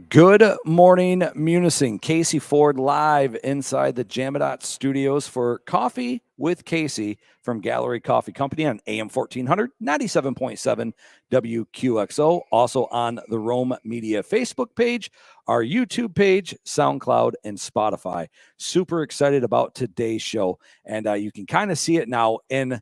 Good morning, Munising. Casey Ford live inside the Jamadot studios for Coffee with Casey from Gallery Coffee Company on AM 1400, 97.7 WQXO. Also on the Rome Media Facebook page, our YouTube page, SoundCloud, and Spotify. Super excited about today's show. And you can kind of see it now in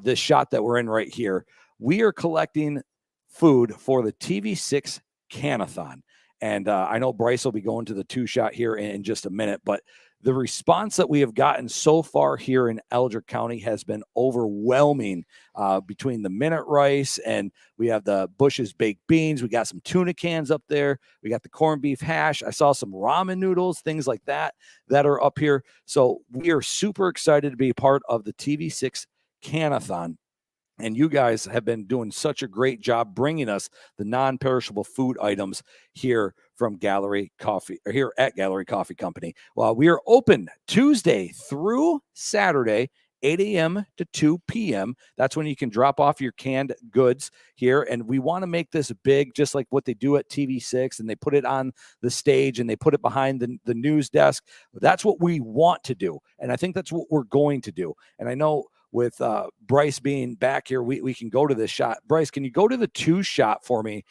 this shot that we're in right here. We are collecting food for the TV6 Canathon. And I know Bryce will be going to the two shot here in just a minute, but the response that we have gotten so far here in Eldrick County has been overwhelming between the minute rice and we have the Bush's baked beans. We got some tuna cans up there. We got the corned beef hash. I saw some ramen noodles, things like that are up here. So we are super excited to be part of the TV6 Canathon. And you guys have been doing such a great job bringing us the non-perishable food items here from Gallery Coffee, or here at Gallery Coffee Company. Well, we are open Tuesday through Saturday, 8 a.m. to 2 p.m. That's when you can drop off your canned goods here. And we want to make this big, just like what they do at TV6, and they put it on the stage and they put it behind the news desk. That's what we want to do. And I think that's what we're going to do. And I know with Bryce being back here, we can go to this shot. Bryce, can you go to the two shot for me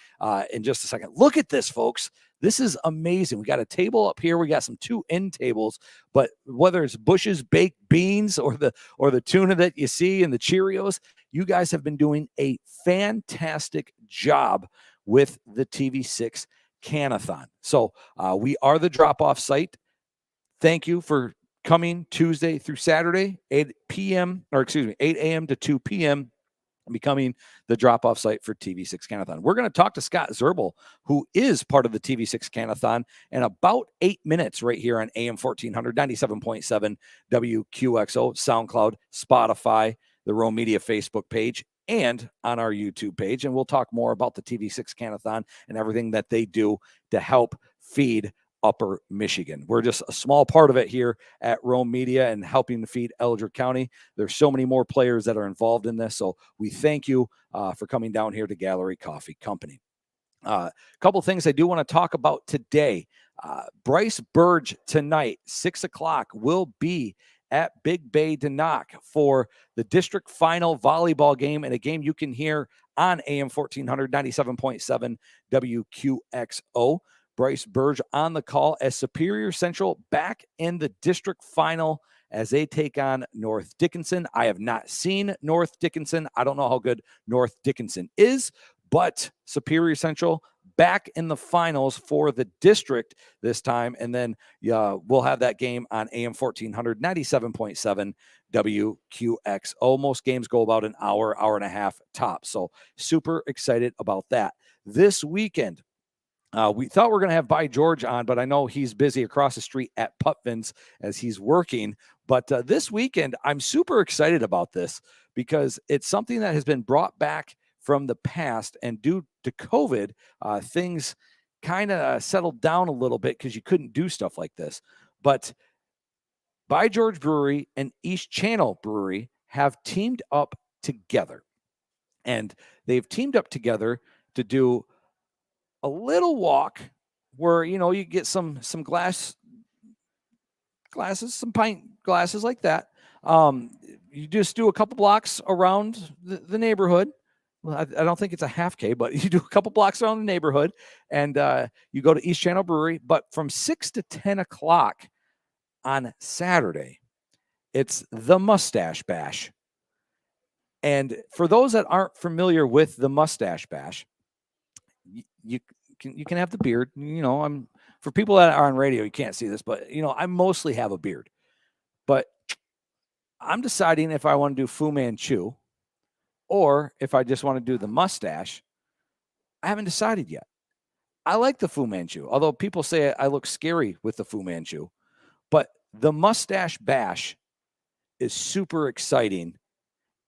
in just a second? Look at this, folks. This is amazing. We got a table up here. We got some two end tables, but whether it's Bush's baked beans or the tuna that you see and the Cheerios, you guys have been doing a fantastic job with the TV6 Canathon. So we are the drop-off site. Thank you for coming Tuesday through Saturday, 8 a.m. to 2 p.m., becoming the drop-off site for TV6 Canathon. We're going to talk to Scott Zerbel, who is part of the TV6 Canathon, in about 8 minutes right here on AM 1400, 97.7 WQXO, SoundCloud, Spotify, the Rome Media Facebook page, and on our YouTube page. And we'll talk more about the TV6 Canathon and everything that they do to help feed Upper Michigan. We're just a small part of it here at Rome Media and helping to feed Eldrick County. There's so many more players that are involved in this. So we thank you for coming down here to Gallery Coffee Company. A couple things I do want to talk about today. Bryce Burge tonight, 6 o'clock, will be at Big Bay Denock for the district final volleyball game, and a game you can hear on AM 1400, 97.7 WQXO. Bryce Burge on the call as Superior Central back in the district final as they take on North Dickinson. I have not seen North Dickinson. I don't know how good North Dickinson is, but Superior Central back in the finals for the district this time. And then we'll have that game on AM 1400, 97.7 WQXO. Most games go about an hour, hour and a half top. So super excited about that. This weekend, we thought we were going to have By George on, but I know he's busy across the street at Putvin's as he's working. But this weekend, I'm super excited about this because it's something that has been brought back from the past. And due to COVID, things kind of settled down a little bit because you couldn't do stuff like this. But By George Brewery and East Channel Brewery have teamed up together. And they've teamed up together to do a little walk where, you get some glasses, some pint glasses like that. You just do a couple blocks around the neighborhood. Well, I don't think it's a half K, but you do a couple blocks around the neighborhood and you go to East Channel Brewery. But from 6 to 10 o'clock on Saturday, it's the Mustache Bash. And for those that aren't familiar with the Mustache Bash, you can have the beard. I'm for people that are on radio, you can't see this, but I mostly have a beard. But I'm deciding if I want to do Fu Manchu or if I just want to do the mustache. I haven't decided yet. I like the Fu Manchu, although people say I look scary with the Fu Manchu. But the Mustache Bash is super exciting.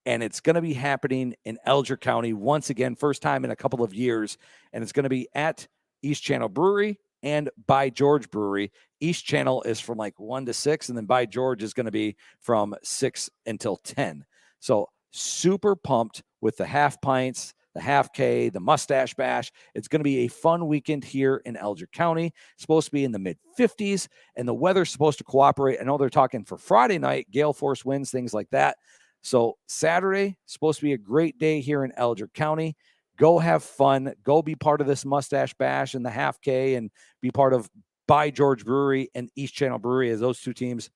And it's going to be happening in Eldrick County once again, first time in a couple of years. And it's going to be at East Channel Brewery and By George Brewery. East Channel is from like 1 to 6, and then By George is going to be from 6 until 10. So super pumped with the half pints, the Half K, the Mustache Bash. It's going to be a fun weekend here in Elgin County. It's supposed to be in the mid 50s, and the weather's supposed to cooperate. I know they're talking for Friday night, gale force winds, things like that. So Saturday, supposed to be a great day here in Elgin County. Go have fun. Go be part of this Mustache Bash and the Half K, and be part of By George Brewery and East Channel Brewery, as those two teams,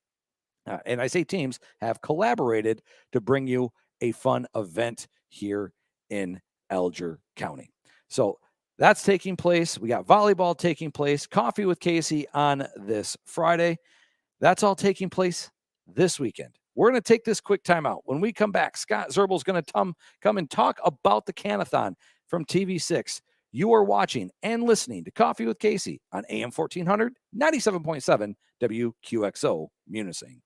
and I say teams, have collaborated to bring you a fun event here in Elgin County. So that's taking place. We got volleyball taking place, Coffee with Casey on this Friday. That's all taking place this weekend. We're going to take this quick timeout. When we come back, Scott Zerbel is going to come and talk about the Canathon from TV6. You are watching and listening to Coffee with Casey on AM 1400, 97.7 WQXO Munising.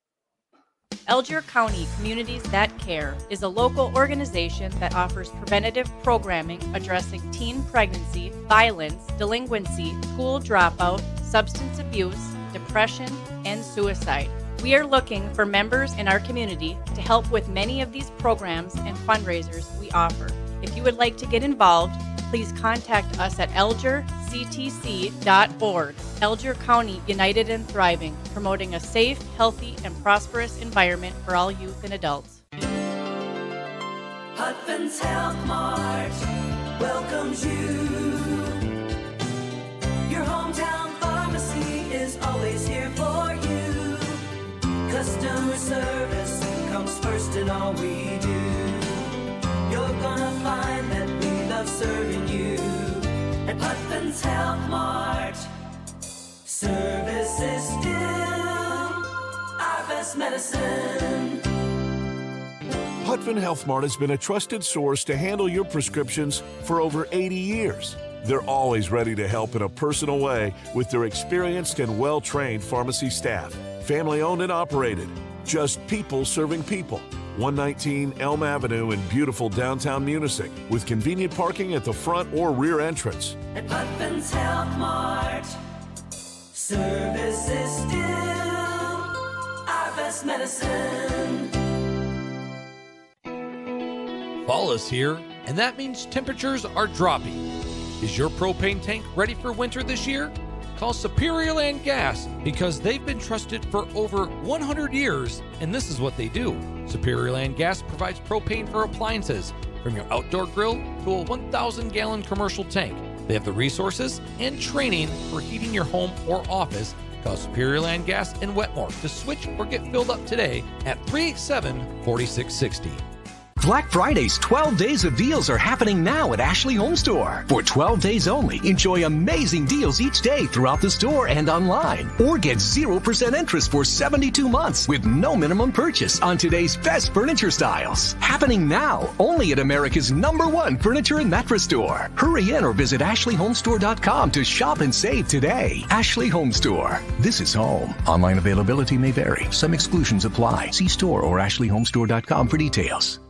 Elgin County Communities That Care is a local organization that offers preventative programming addressing teen pregnancy, violence, delinquency, school dropout, substance abuse, depression, and suicide. We are looking for members in our community to help with many of these programs and fundraisers we offer. If you would like to get involved, please contact us at elgerctc.org. Elgin County United and Thriving, promoting a safe, healthy, and prosperous environment for all youth and adults. Putman's Health Mart welcomes you. Your hometown pharmacy is always here for you. Customer service comes first in all we do. You're gonna find that we love serving you at Putman's Health Mart. Service is still our best medicine. Putman Health Mart has been a trusted source to handle your prescriptions for over 80 years. They're always ready to help in a personal way with their experienced and well-trained pharmacy staff. Family-owned and operated. Just people serving people. 119 Elm Avenue in beautiful downtown Munising, with convenient parking at the front or rear entrance. At Putman's Health Mart, service is still our best medicine. Fall is here, and that means temperatures are dropping. Is your propane tank ready for winter this year? Call Superior Land Gas, because they've been trusted for over 100 years, and this is what they do. Superior Land Gas provides propane for appliances, from your outdoor grill to a 1,000-gallon commercial tank. They have the resources and training for heating your home or office. Call Superior Land Gas in Wetmore to switch or get filled up today at 387-4660. Black Friday's 12 days of deals are happening now at Ashley Home Store. For 12 days only, enjoy amazing deals each day throughout the store and online. Or get 0% interest for 72 months with no minimum purchase on today's best furniture styles. Happening now, only at America's #1 furniture and mattress store. Hurry in or visit ashleyhomestore.com to shop and save today. Ashley Home Store. This is home. Online availability may vary. Some exclusions apply. See store or ashleyhomestore.com for details.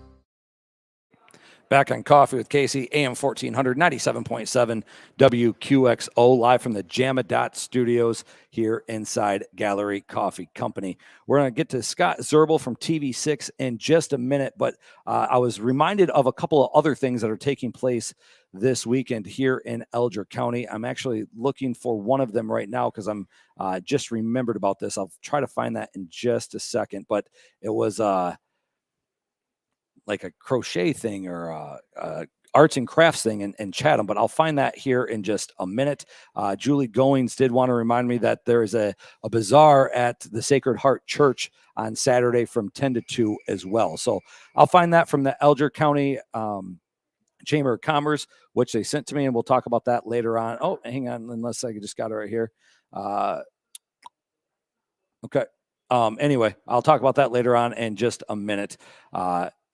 Back on Coffee with Casey, AM 1400, 97.7 WQXO, live from the Jamadot Studios here inside Gallery Coffee Company. We're going to get to Scott Zerbel from TV6 in just a minute, but I was reminded of a couple of other things that are taking place this weekend here in Elgin County. I'm actually looking for one of them right now because I'm just remembered about this. I'll try to find that in just a second, but it was like a crochet thing or arts and crafts thing in Chatham, but I'll find that here in just a minute. Julie Goings did want to remind me that there is a bazaar at the Sacred Heart Church on Saturday from 10 to 2 as well. So I'll find that from the Elgin County Chamber of Commerce, which they sent to me, and we'll talk about that later on. Oh, hang on, unless I just got it right here. Okay. Anyway, I'll talk about that later on in just a minute.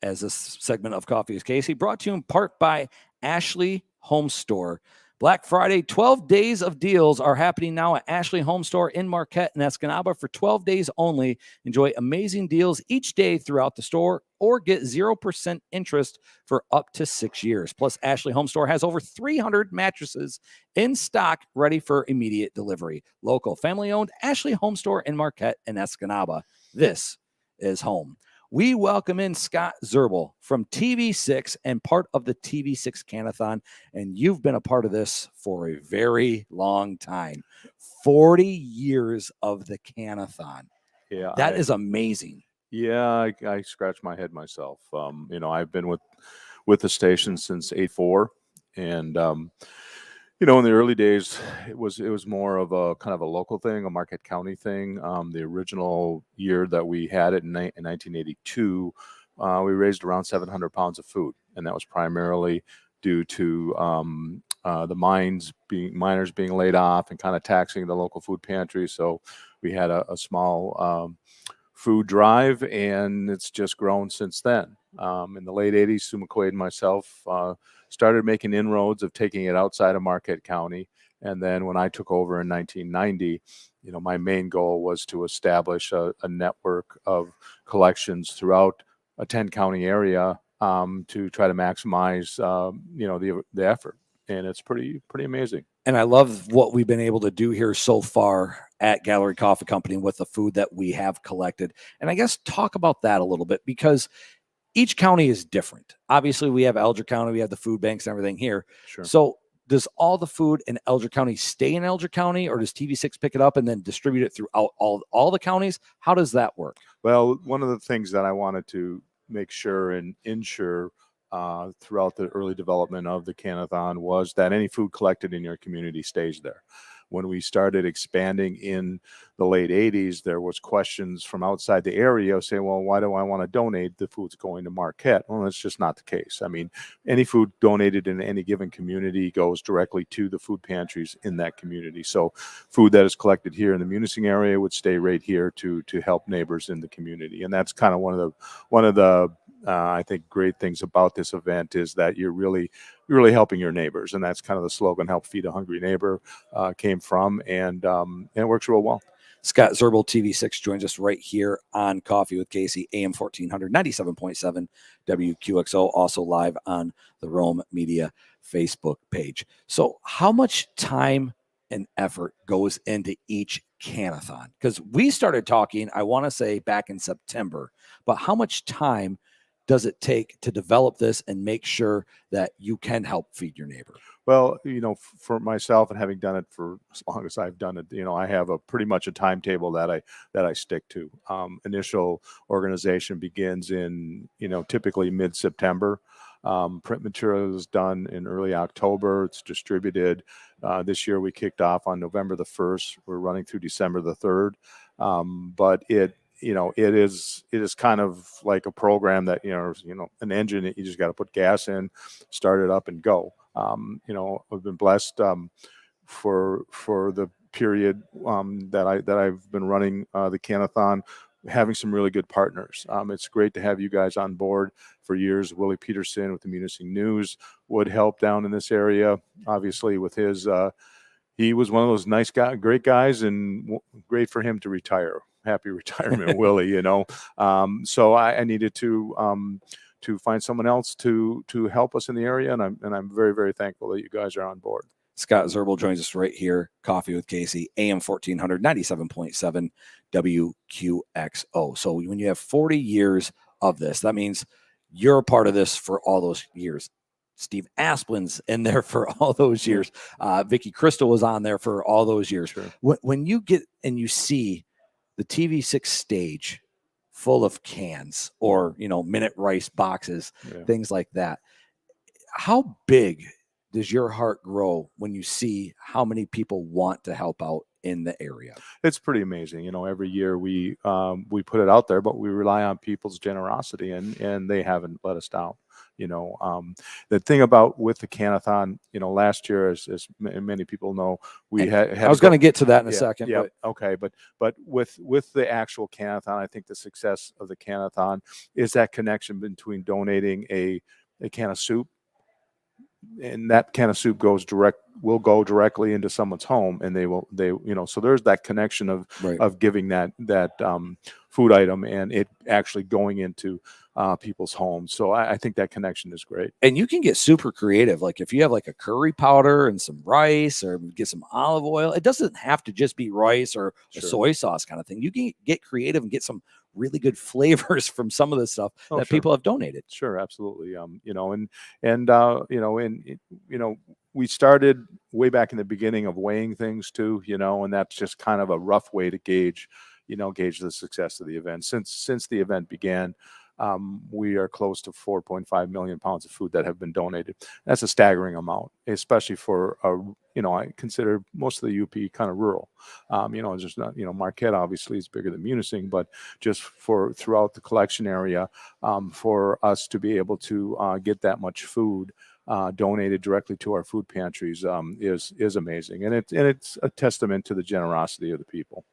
As this segment of Coffee is Casey, brought to you in part by Ashley Home Store. Black Friday, 12 days of deals are happening now at Ashley Home Store in Marquette and Escanaba for 12 days only. Enjoy amazing deals each day throughout the store or get 0% interest for up to 6 years. Plus, Ashley Home Store has over 300 mattresses in stock ready for immediate delivery. Local, family-owned Ashley Home Store in Marquette and Escanaba. This is home. we welcome in Scott Zerbel from TV6 and part of the TV6 Canathon. And you've been a part of this for a very long time. 40 years of the Canathon. Yeah, That is amazing. Yeah, I scratch my head myself. I've been with the station since '84, and in the early days, it was more of a kind of a local thing, a Marquette County thing. The original year that we had it in 1982, we raised around 700 pounds of food, and that was primarily due to the miners being laid off and kind of taxing the local food pantry. So we had a small food drive, and it's just grown since then. In the late 80s, Sue McQuaid and myself started making inroads of taking it outside of Marquette County. And then when I took over in 1990, my main goal was to establish a network of collections throughout a 10-county area to try to maximize, the effort. And it's pretty amazing. And I love what we've been able to do here so far at Gallery Coffee Company with the food that we have collected. And I guess talk about that a little bit, because each county is different. Obviously, we have Elgin County, we have the food banks and everything here. Sure. So does all the food in Elgin County stay in Elgin County, or does TV6 pick it up and then distribute it throughout all the counties? How does that work? Well, one of the things that I wanted to make sure and ensure throughout the early development of the Canathon was that any food collected in your community stays there. When we started expanding in the late 80s, there was questions from outside the area saying, well, why do I want to donate? The food's going to Marquette. Well, that's just not the case. I mean, any food donated in any given community goes directly to the food pantries in that community. So food that is collected here in the Munising area would stay right here to help neighbors in the community. And that's kind of one of the I think great things about this event is that you're really helping your neighbors, and that's kind of the slogan "Help Feed a Hungry Neighbor" came from, and it works real well. Scott Zerbel, TV6, joins us right here on Coffee with Casey, AM 1400, 97.7 WQXO, also live on the Rome Media Facebook page. So how much time and effort goes into each Canathon? Because we started talking, I want to say back in September, but how much time does it take to develop this and make sure that you can help feed your neighbor? Well, for myself, and having done it for as long as I've done it, I have a pretty much a timetable that I stick to. Initial organization begins in, typically mid-September. Print material is done in early October. It's distributed. This year we kicked off on November the 1st. We're running through December the 3rd. But it is kind of like a program that, an engine that you just got to put gas in, start it up and go. I've been blessed for the period that I've been running the Canathon, having some really good partners. It's great to have you guys on board. For years, Willie Peterson with the Munising News would help down in this area. Obviously, with his, he was one of those great guys, and great for him to retire. Happy retirement, Willie. So I needed to find someone else to help us in the area, and I'm very, very thankful that you guys are on board. Scott Zerbel joins us right here, Coffee with Casey, AM 1400, 97.7 WQXO. So when you have 40 years of this, that means you're a part of this for all those years. Steve Asplin's in there for all those years. Vicky Crystal was on there for all those years. Sure. When you get and you see the TV6 stage full of cans or, minute rice boxes, things like that, how big does your heart grow when you see how many people want to help out in the area? It's pretty amazing. Every year we put it out there, but we rely on people's generosity, and they haven't let us down. The thing with the Canathon, last year, as many people know, we had I was going to get to that in a second. Yeah. But. Okay. But with the actual Canathon, I think the success of the Canathon is that connection between donating a can of soup, and that can of soup will go directly into someone's home, and so there's that connection of giving that food item, and it actually going into people's homes. So I think that connection is great. And you can get super creative. Like if you have like a curry powder and some rice or get some olive oil, it doesn't have to just be rice or a Sure. soy sauce kind of thing. You can get creative and get some really good flavors from some of the stuff Oh, that sure. people have donated. Sure, absolutely. We started way back in the beginning of weighing things too, and that's just kind of a rough way to gauge the success of the event. Since the event began, we are close to 4.5 million pounds of food that have been donated. That's a staggering amount, especially for I consider most of the UP kind of rural. It's just not, Marquette obviously is bigger than Munising, but just for throughout the collection area, for us to be able to get that much food donated directly to our food pantries is amazing, and it's a testament to the generosity of the people.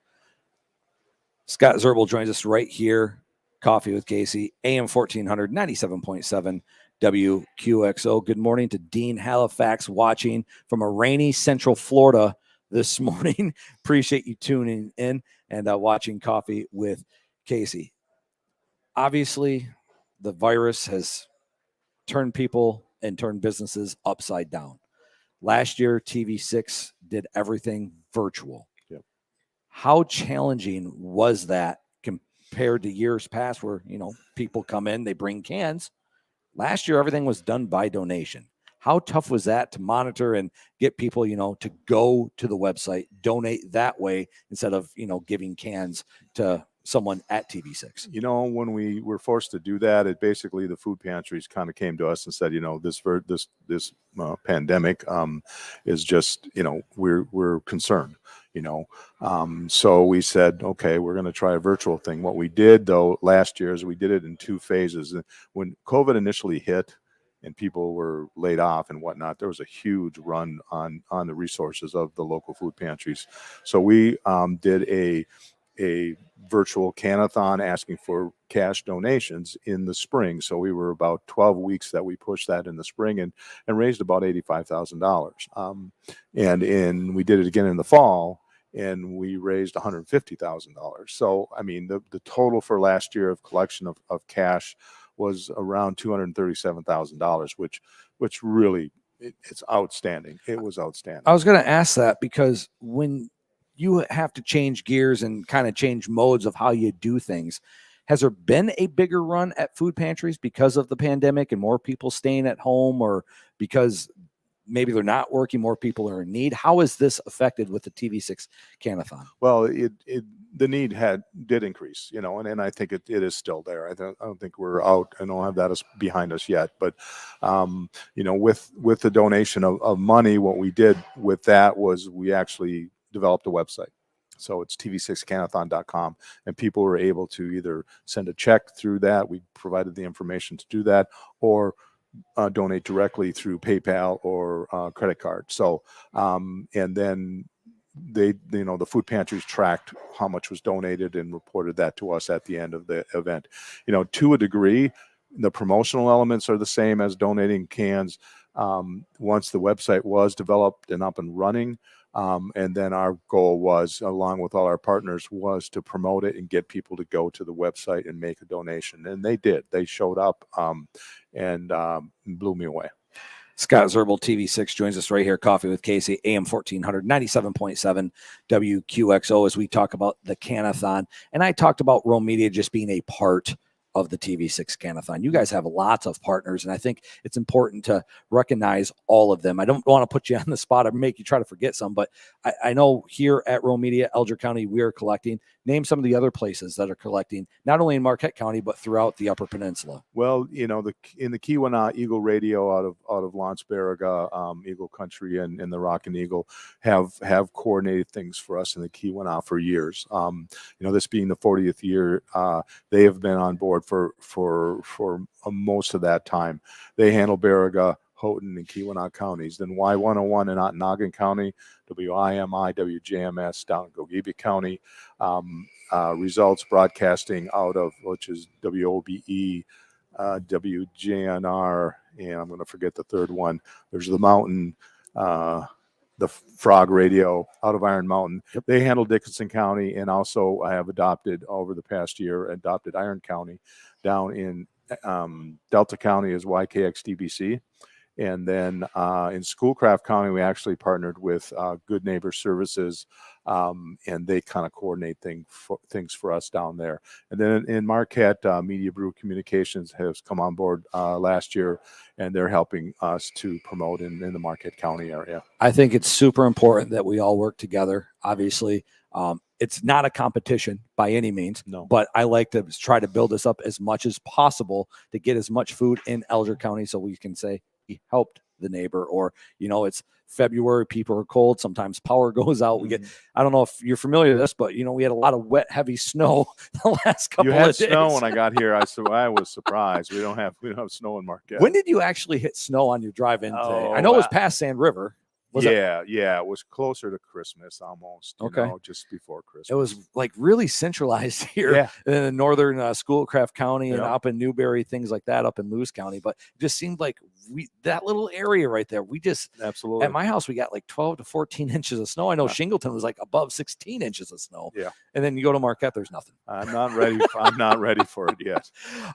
Scott Zerbel joins us right here. Coffee with Casey, AM 1400, 97.7 WQXO. Good morning to Dean Halifax watching from a rainy Central Florida this morning. Appreciate you tuning in and watching Coffee with Casey. Obviously, the virus has turned people and turned businesses upside down. Last year, TV6 did everything virtual. Yep. How challenging was that compared to years past where, people come in, they bring cans? Last year, everything was done by donation. How tough was that to monitor and get people, to go to the website, donate that way instead of, giving cans to someone at TV6? When we were forced to do that, it basically the food pantries kind of came to us and said, this pandemic is just, we're concerned. So we said, okay, we're going to try a virtual thing. What we did though last year is we did it in two phases. When COVID initially hit and people were laid off and whatnot, there was a huge run on the resources of the local food pantries. So we did a virtual canathon asking for cash donations in the spring. So we were about 12 weeks that we pushed that in the spring and raised about $85,000. And we did it again in the fall and we raised $150,000. So, I mean, the total for last year of collection of cash was around $237,000, which really, it's outstanding. It was outstanding. I was going to ask that because when you have to change gears and kind of change modes of how you do things, has there been a bigger run at food pantries because of the pandemic and more people staying at home, or because maybe they're not working, more people are in need? How is this affected with the TV6 Canathon? Well, the need did increase, and I think it is still there. I don't think we're out. I don't have that as behind us yet, but with the donation of money, what we did with that was we actually developed a website. So it's tv6canathon.com, and people were able to either send a check through that. We provided the information to do that, or donate directly through PayPal or credit card. So, and then the food pantries tracked how much was donated and reported that to us at the end of the event. To a degree, the promotional elements are the same as donating cans. Once the website was developed and up and running, and then our goal was, along with all our partners, was to promote it and get people to go to the website and make a donation. And they did. They showed up and blew me away. Scott Zerbel, TV6, joins us right here. Coffee with Casey, AM 1400, 97.7 WQXO, as we talk about the Canathon. And I talked about Rome Media just being a part of the TV6 Canathon. You guys have lots of partners, and I think it's important to recognize all of them. I don't want to put you on the spot or make you try to forget some, but I know here at Rome Media, Elgin County, we are collecting. Name some of the other places that are collecting, not only in Marquette County, but throughout the Upper Peninsula. Well, in the Keweenaw, Eagle Radio out of Lance Barriga, Eagle Country and the Rock and Eagle have coordinated things for us in the Keweenaw for years. This being the 40th year, they have been on board for most of that time. They handle Barriga, Houghton, and Keweenaw counties. Then Y101 in Ontonagon County, WIMI, WJMS down in Gogebic County, Results Broadcasting out of, which is WOBE, WJNR, and I'm going to forget the third one. There's the Mountain, the Frog Radio out of Iron Mountain. Yep. They handle Dickinson County, and also I have adopted over the past year, Iron County down in Delta County is YKXDBC. And then in Schoolcraft County, we actually partnered with Good Neighbor Services, and they kind of coordinate things for us down there. And then in Marquette, Media Brew Communications has come on board last year, and they're helping us to promote in the Marquette County area. I think it's super important that we all work together. Obviously, it's not a competition by any means, No. but I like to try to build this up as much as possible to get as much food in Elgin County so we can say we helped the neighbor, or, it's February, people are cold. Sometimes power goes out. We get, I don't know if you're familiar with this, but we had a lot of wet, heavy snow the last couple You had of days. snow when I got here. I was surprised. We don't have snow in Marquette. When did you actually hit snow on your drive-in today? Oh, I know it was past Sand River. Was it? Yeah, it was closer to Christmas almost. Okay. Just before Christmas. It was like really centralized here Yeah. in the northern Schoolcraft County and Yeah. up in Newberry, things like that, up in Moose County. But it just seemed like that little area right there, we just, Absolutely. at my house, we got like 12 to 14 inches of snow. I know Shingleton was like above 16 inches of snow. Yeah. And then you go to Marquette, there's nothing. I'm not ready. I'm not ready for it yet.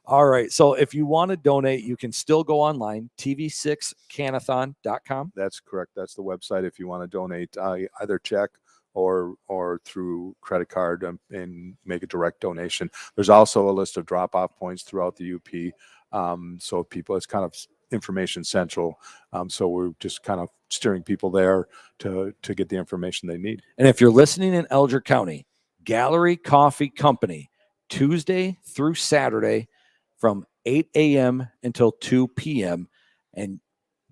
All right. So if you want to donate, you can still go online, tv6canathon.com. That's correct. That's the website if you want to donate either check or through credit card and make a direct donation. There's also a list of drop-off points throughout the UP. So people, it's kind of information central. So we're just kind of steering people there to get the information they need. And if you're listening in Elgin County, Gallery Coffee Company, Tuesday through Saturday from 8 a.m. until 2 p.m. And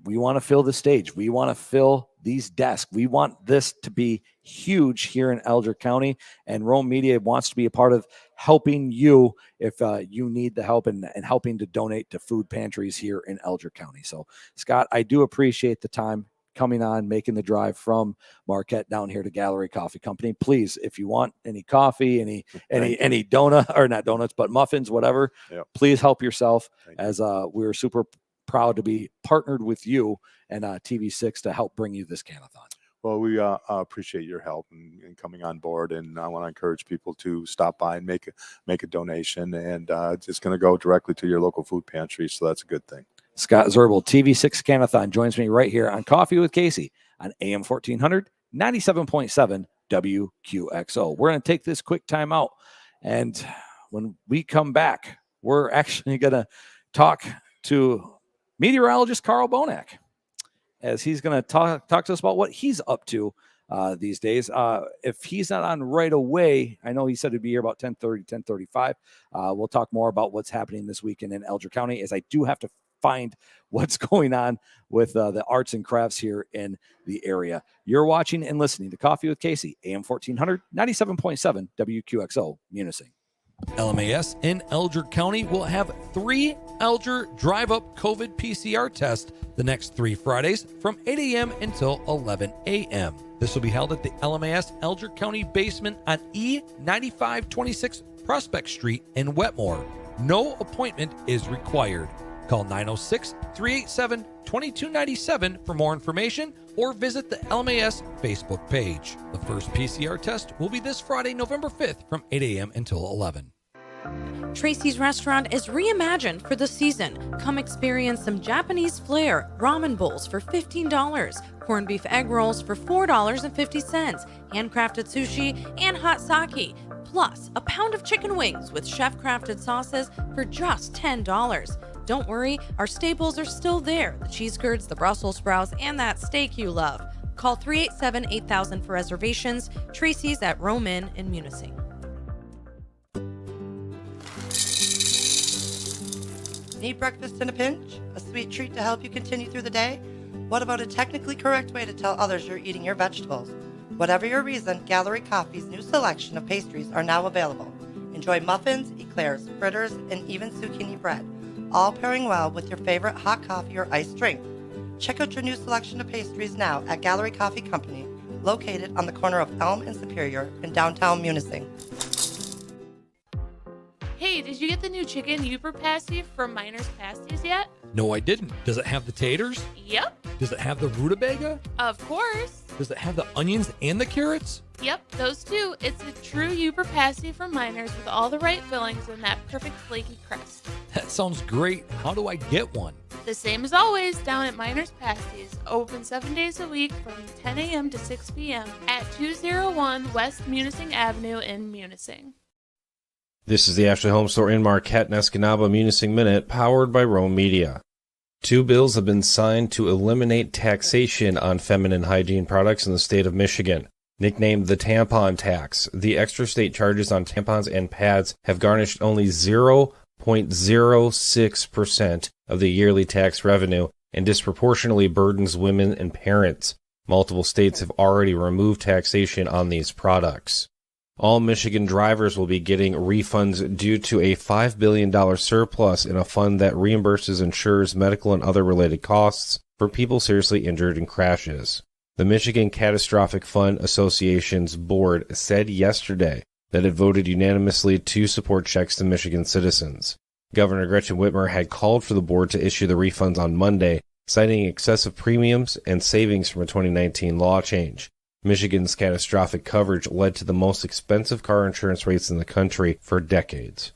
we want to fill the stage. We want to fill these desks. We want this to be huge here in Elgin County. And Rome Media wants to be a part of helping you if you need the help and helping to donate to food pantries here in Elgin County. So, Scott, I do appreciate the time coming on, making the drive from Marquette down here to Gallery Coffee Company. Please, if you want any coffee, any donut, or not donuts, but muffins, whatever, Yep. Please help yourself. Thank you. As we're super proud to be partnered with you and TV6 to help bring you this Canathon. Well, we appreciate your help in coming on board, and I want to encourage people to stop by and make a donation, and it's going to go directly to your local food pantry, so that's a good thing. Scott Zerbel, TV6 Canathon, joins me right here on Coffee with Casey on AM 1400, 97.7 WQXO. We're going to take this quick time out, and when we come back, we're actually going to talk to meteorologist Carl Bonak, as he's going to talk to us about what he's up to these days. If he's not on right away, I know he said he'd be here about 10:30, 10:35. We'll talk more about what's happening this weekend in Elgin County, as I do have to find what's going on with the arts and crafts here in the area. You're watching and listening to Coffee with Casey, AM 1400, 97.7 WQXO, Munising. LMAS in Elgin County will have 3 Elgin drive-up COVID PCR tests the next 3 Fridays from 8 a.m. until 11 a.m. This will be held at the LMAS Elgin County basement on E9526 Prospect Street in Wetmore. No appointment is required. Call 906-387-2297 for more information, or visit the LMAS Facebook page. The first PCR test will be this Friday, November 5th from 8 a.m. until 11. Tracy's Restaurant is reimagined for the season. Come experience some Japanese flair, ramen bowls for $15, corned beef egg rolls for $4.50, handcrafted sushi, and hot sake. Plus, a pound of chicken wings with chef-crafted sauces for just $10. Don't worry, our staples are still there. The cheese curds, the Brussels sprouts, and that steak you love. Call 387-8000 for reservations. Tracy's at Rome Inn in Munising. Need breakfast in a pinch? A sweet treat to help you continue through the day? What about a technically correct way to tell others you're eating your vegetables? Whatever your reason, Gallery Coffee's new selection of pastries are now available. Enjoy muffins, eclairs, fritters, and even zucchini bread, all pairing well with your favorite hot coffee or iced drink. Check out your new selection of pastries now at Gallery Coffee Company, located on the corner of Elm and Superior in downtown Munising. Hey, did you get the new chicken Uber pasty from Miner's Pasties yet? No, I didn't. Does it have the taters? Yep. Does it have the rutabaga? Of course. Does it have the onions and the carrots? Yep, those two. It's a true Uber pasty from Miners with all the right fillings and that perfect flaky crust. That sounds great. How do I get one? The same as always down at Miners Pasties, open 7 days a week from 10 a.m. to 6 p.m. at 201 West Munising Avenue in Munising. This is the Ashley Home Store in Marquette and Escanaba Munising Minute, powered by Rome Media. 2 bills have been signed to eliminate taxation on feminine hygiene products in the state of Michigan. Nicknamed the tampon tax, the extra state charges on tampons and pads have garnished only 0.06% of the yearly tax revenue and disproportionately burdens women and parents. Multiple states have already removed taxation on these products. All Michigan drivers will be getting refunds due to a $5 billion surplus in a fund that reimburses insurers' medical and other related costs for people seriously injured in crashes. The Michigan Catastrophic Fund Association's board said yesterday that it voted unanimously to support checks to Michigan citizens. Governor Gretchen Whitmer had called for the board to issue the refunds on Monday, citing excessive premiums and savings from a 2019 law change. Michigan's catastrophic coverage led to the most expensive car insurance rates in the country for decades.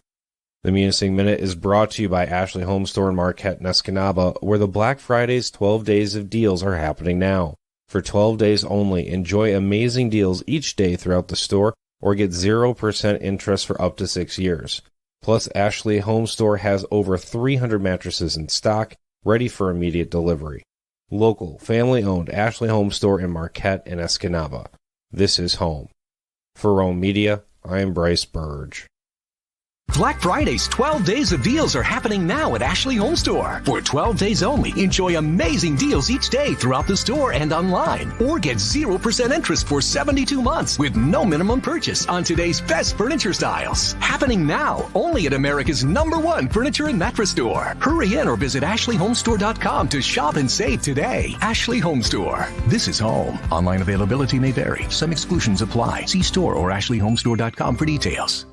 The Munising Minute is brought to you by Ashley Home Store in Marquette and Escanaba, where the Black Friday's 12 days of deals are happening now. For 12 days only, enjoy amazing deals each day throughout the store or get 0% interest for up to 6 years. Plus, Ashley Home Store has over 300 mattresses in stock, ready for immediate delivery. Local, family-owned Ashley Home Store in Marquette and Escanaba. This is home. For Rome Media, I am Bryce Burge. Black Friday's 12 days of deals are happening now at Ashley Home Store. For 12 days only, enjoy amazing deals each day throughout the store and online. Or get 0% interest for 72 months with no minimum purchase on today's best furniture styles. Happening now, only at America's #1 furniture and mattress store. Hurry in or visit AshleyHomestore.com to shop and save today. Ashley Home Store. This is home. Online availability may vary. Some exclusions apply. See store or AshleyHomestore.com for details.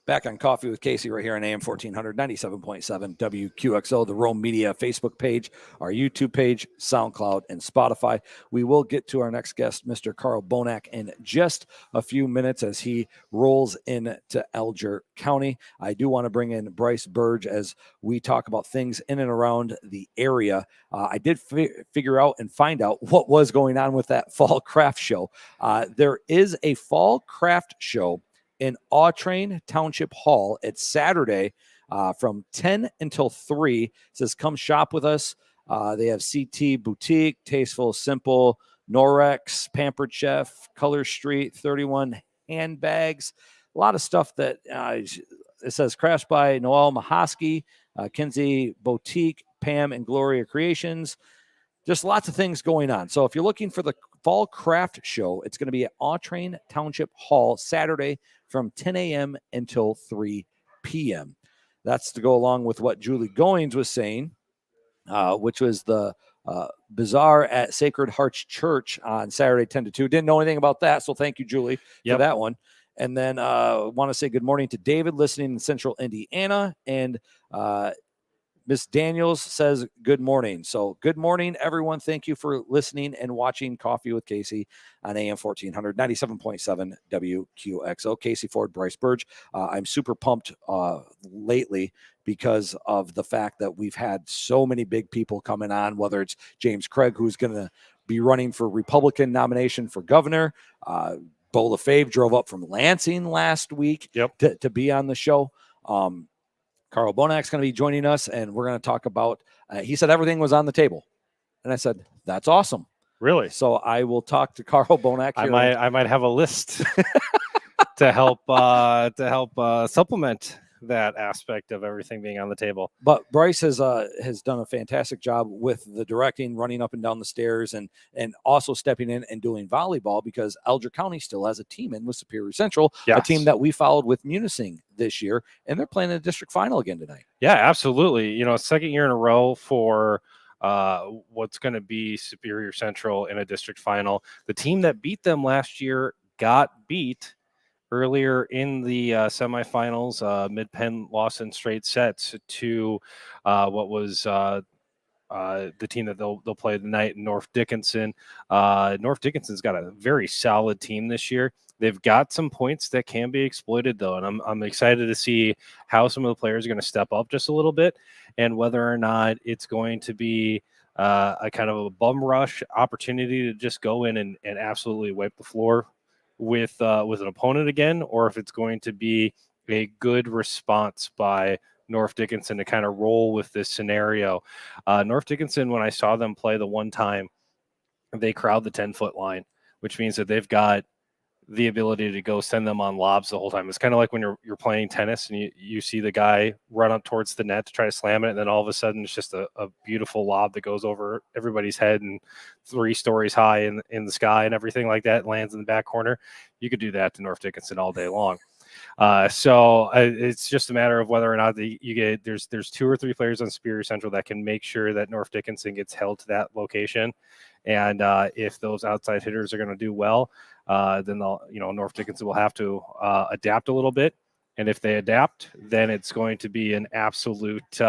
Back on Coffee with Casey right here on AM 1400, 97.7 WQXO, the Rome Media Facebook page, our YouTube page, SoundCloud, and Spotify. We will get to our next guest, Mr. Carl Bonak, in just a few minutes as he rolls into Alger County. I do want to bring in Bryce Burge as we talk about things in and around the area. I did figure out and find out what was going on with that fall craft show. There is a fall craft show in Autrain Township Hall. It's Saturday from 10 until 3. It says, come shop with us. They have CT Boutique, Tasteful Simple, Norex, Pampered Chef, Color Street, 31 handbags. A lot of stuff that it says crafts by Noel Mahosky, Kinsey Boutique, Pam and Gloria Creations. Just lots of things going on. So if you're looking for the fall craft show, it's going to be at Autrain Township Hall Saturday from 10 a.m. until 3 p.m. That's to go along with what Julie Goings was saying, which was the bazaar at Sacred Hearts Church on Saturday 10 to 2. Didn't know anything about that, so thank you, Julie, for that one. And then want to say good morning to David listening in Central Indiana, and Miss Daniels says good morning. So good morning, everyone. Thank you for listening and watching Coffee with Casey on AM 1400, 97.7 WQXO. Casey Ford, Bryce Burge. I'm super pumped lately because of the fact that we've had so many big people coming on, whether it's James Craig, who's going to be running for Republican nomination for governor. Bo LaFave drove up from Lansing last week to be on the show. Carl Bonak's going to be joining us, and we're going to talk about, he said everything was on the table. And I said, that's awesome. Really? So I will talk to Carl Bonak. I might have a list to help supplement that aspect of everything being on the table. But Bryce has done a fantastic job with the directing, running up and down the stairs, and also stepping in and doing volleyball, because Alger County still has a team in with Superior Central, a team that we followed with Munising this year, and they're playing the district final again tonight. Yeah, absolutely. You know, second year in a row for what's going to be Superior Central in a district final. The team that beat them last year got beat earlier in the semifinals. Mid-Penn lost in straight sets to what was the team that they'll play tonight, North Dickinson. North Dickinson's got a very solid team this year. They've got some points that can be exploited, though, and I'm excited to see how some of the players are going to step up just a little bit, and whether or not it's going to be a kind of a bum rush opportunity to just go in and absolutely wipe the floor with an opponent again, or if it's going to be a good response by North Dickinson to kind of roll with this scenario. North Dickinson, when I saw them play the one time, they crowd the 10-foot line, which means that they've got the ability to go send them on lobs the whole time. It's kind of like when you're playing tennis and you see the guy run up towards the net to try to slam it, and then all of a sudden it's just a beautiful lob that goes over everybody's head and 3 stories high in the sky and everything like that, lands in the back corner. You could do that to North Dickinson all day long. So it's just a matter of whether or not there's 2 or 3 players on Superior Central that can make sure that North Dickinson gets held to that location. And if those outside hitters are going to do well, then North Dickinson will have to adapt a little bit. And if they adapt, then it's going to be an absolute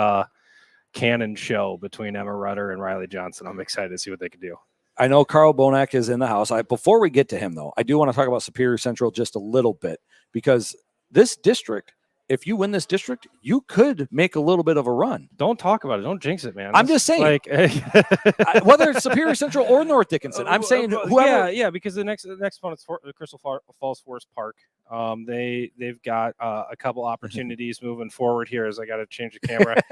cannon show between Emma Rudder and Riley Johnson. I'm excited to see what they can do. I know Carl Bonak is in the house. Before we get to him, though, I do want to talk about Superior Central just a little bit, because this district, if you win this district, you could make a little bit of a run. Don't talk about it. Don't jinx it, man. I'm just saying, whether it's Superior Central or North Dickinson, I'm saying whoever. Yeah, because the next opponent's Crystal Falls Forest Park. They've got a couple opportunities moving forward here. As I got to change the camera,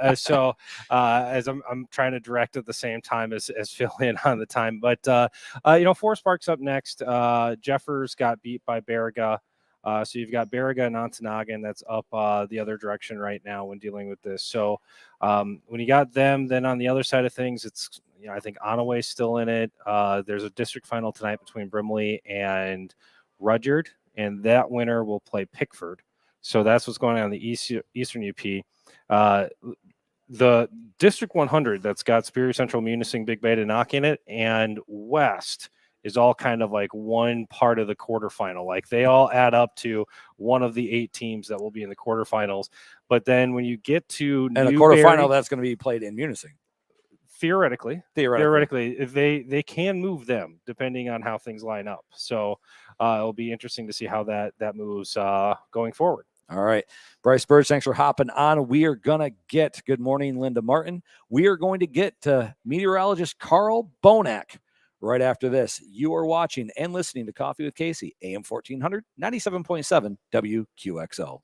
as I'm trying to direct at the same time as fill in on the time. But Forest Park's up next. Jeffers got beat by Baraga. So you've got Baraga and Ontonagon that's up the other direction right now when dealing with this. So when you got them, then on the other side of things, it's I think Onaway's still in it. There's a district final tonight between Brimley and Rudyard, and that winner will play Pickford. So that's what's going on in the Eastern UP. The District 100 that's got Superior Central, Munising, Big Beta, Knock in it, and West is all kind of like one part of the quarterfinal. Like they all add up to one of the 8 teams that will be in the quarterfinals. But then when you get to a quarterfinal, that's going to be played in Munising. Theoretically, they can move them depending on how things line up. So it'll be interesting to see how that moves going forward. All right. Bryce Burge, thanks for hopping on. We are going to get, good morning, Linda Martin. We are going to get to meteorologist Carl Bonak right after this. You are watching and listening to Coffee with Casey, AM 1400, 97.7 WQXO.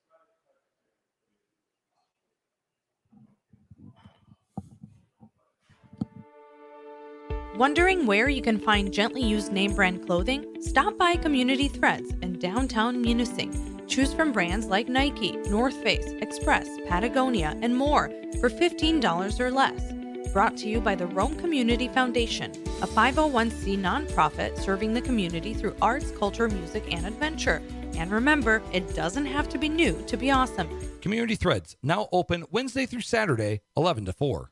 Wondering where you can find gently used name brand clothing? Stop by Community Threads in downtown Munising. Choose from brands like Nike, North Face, Express, Patagonia, and more for $15 or less. Brought to you by the Rome Community Foundation, a 501c nonprofit serving the community through arts, culture, music, and adventure. And remember, it doesn't have to be new to be awesome. Community Threads, now open Wednesday through Saturday, 11 to 4.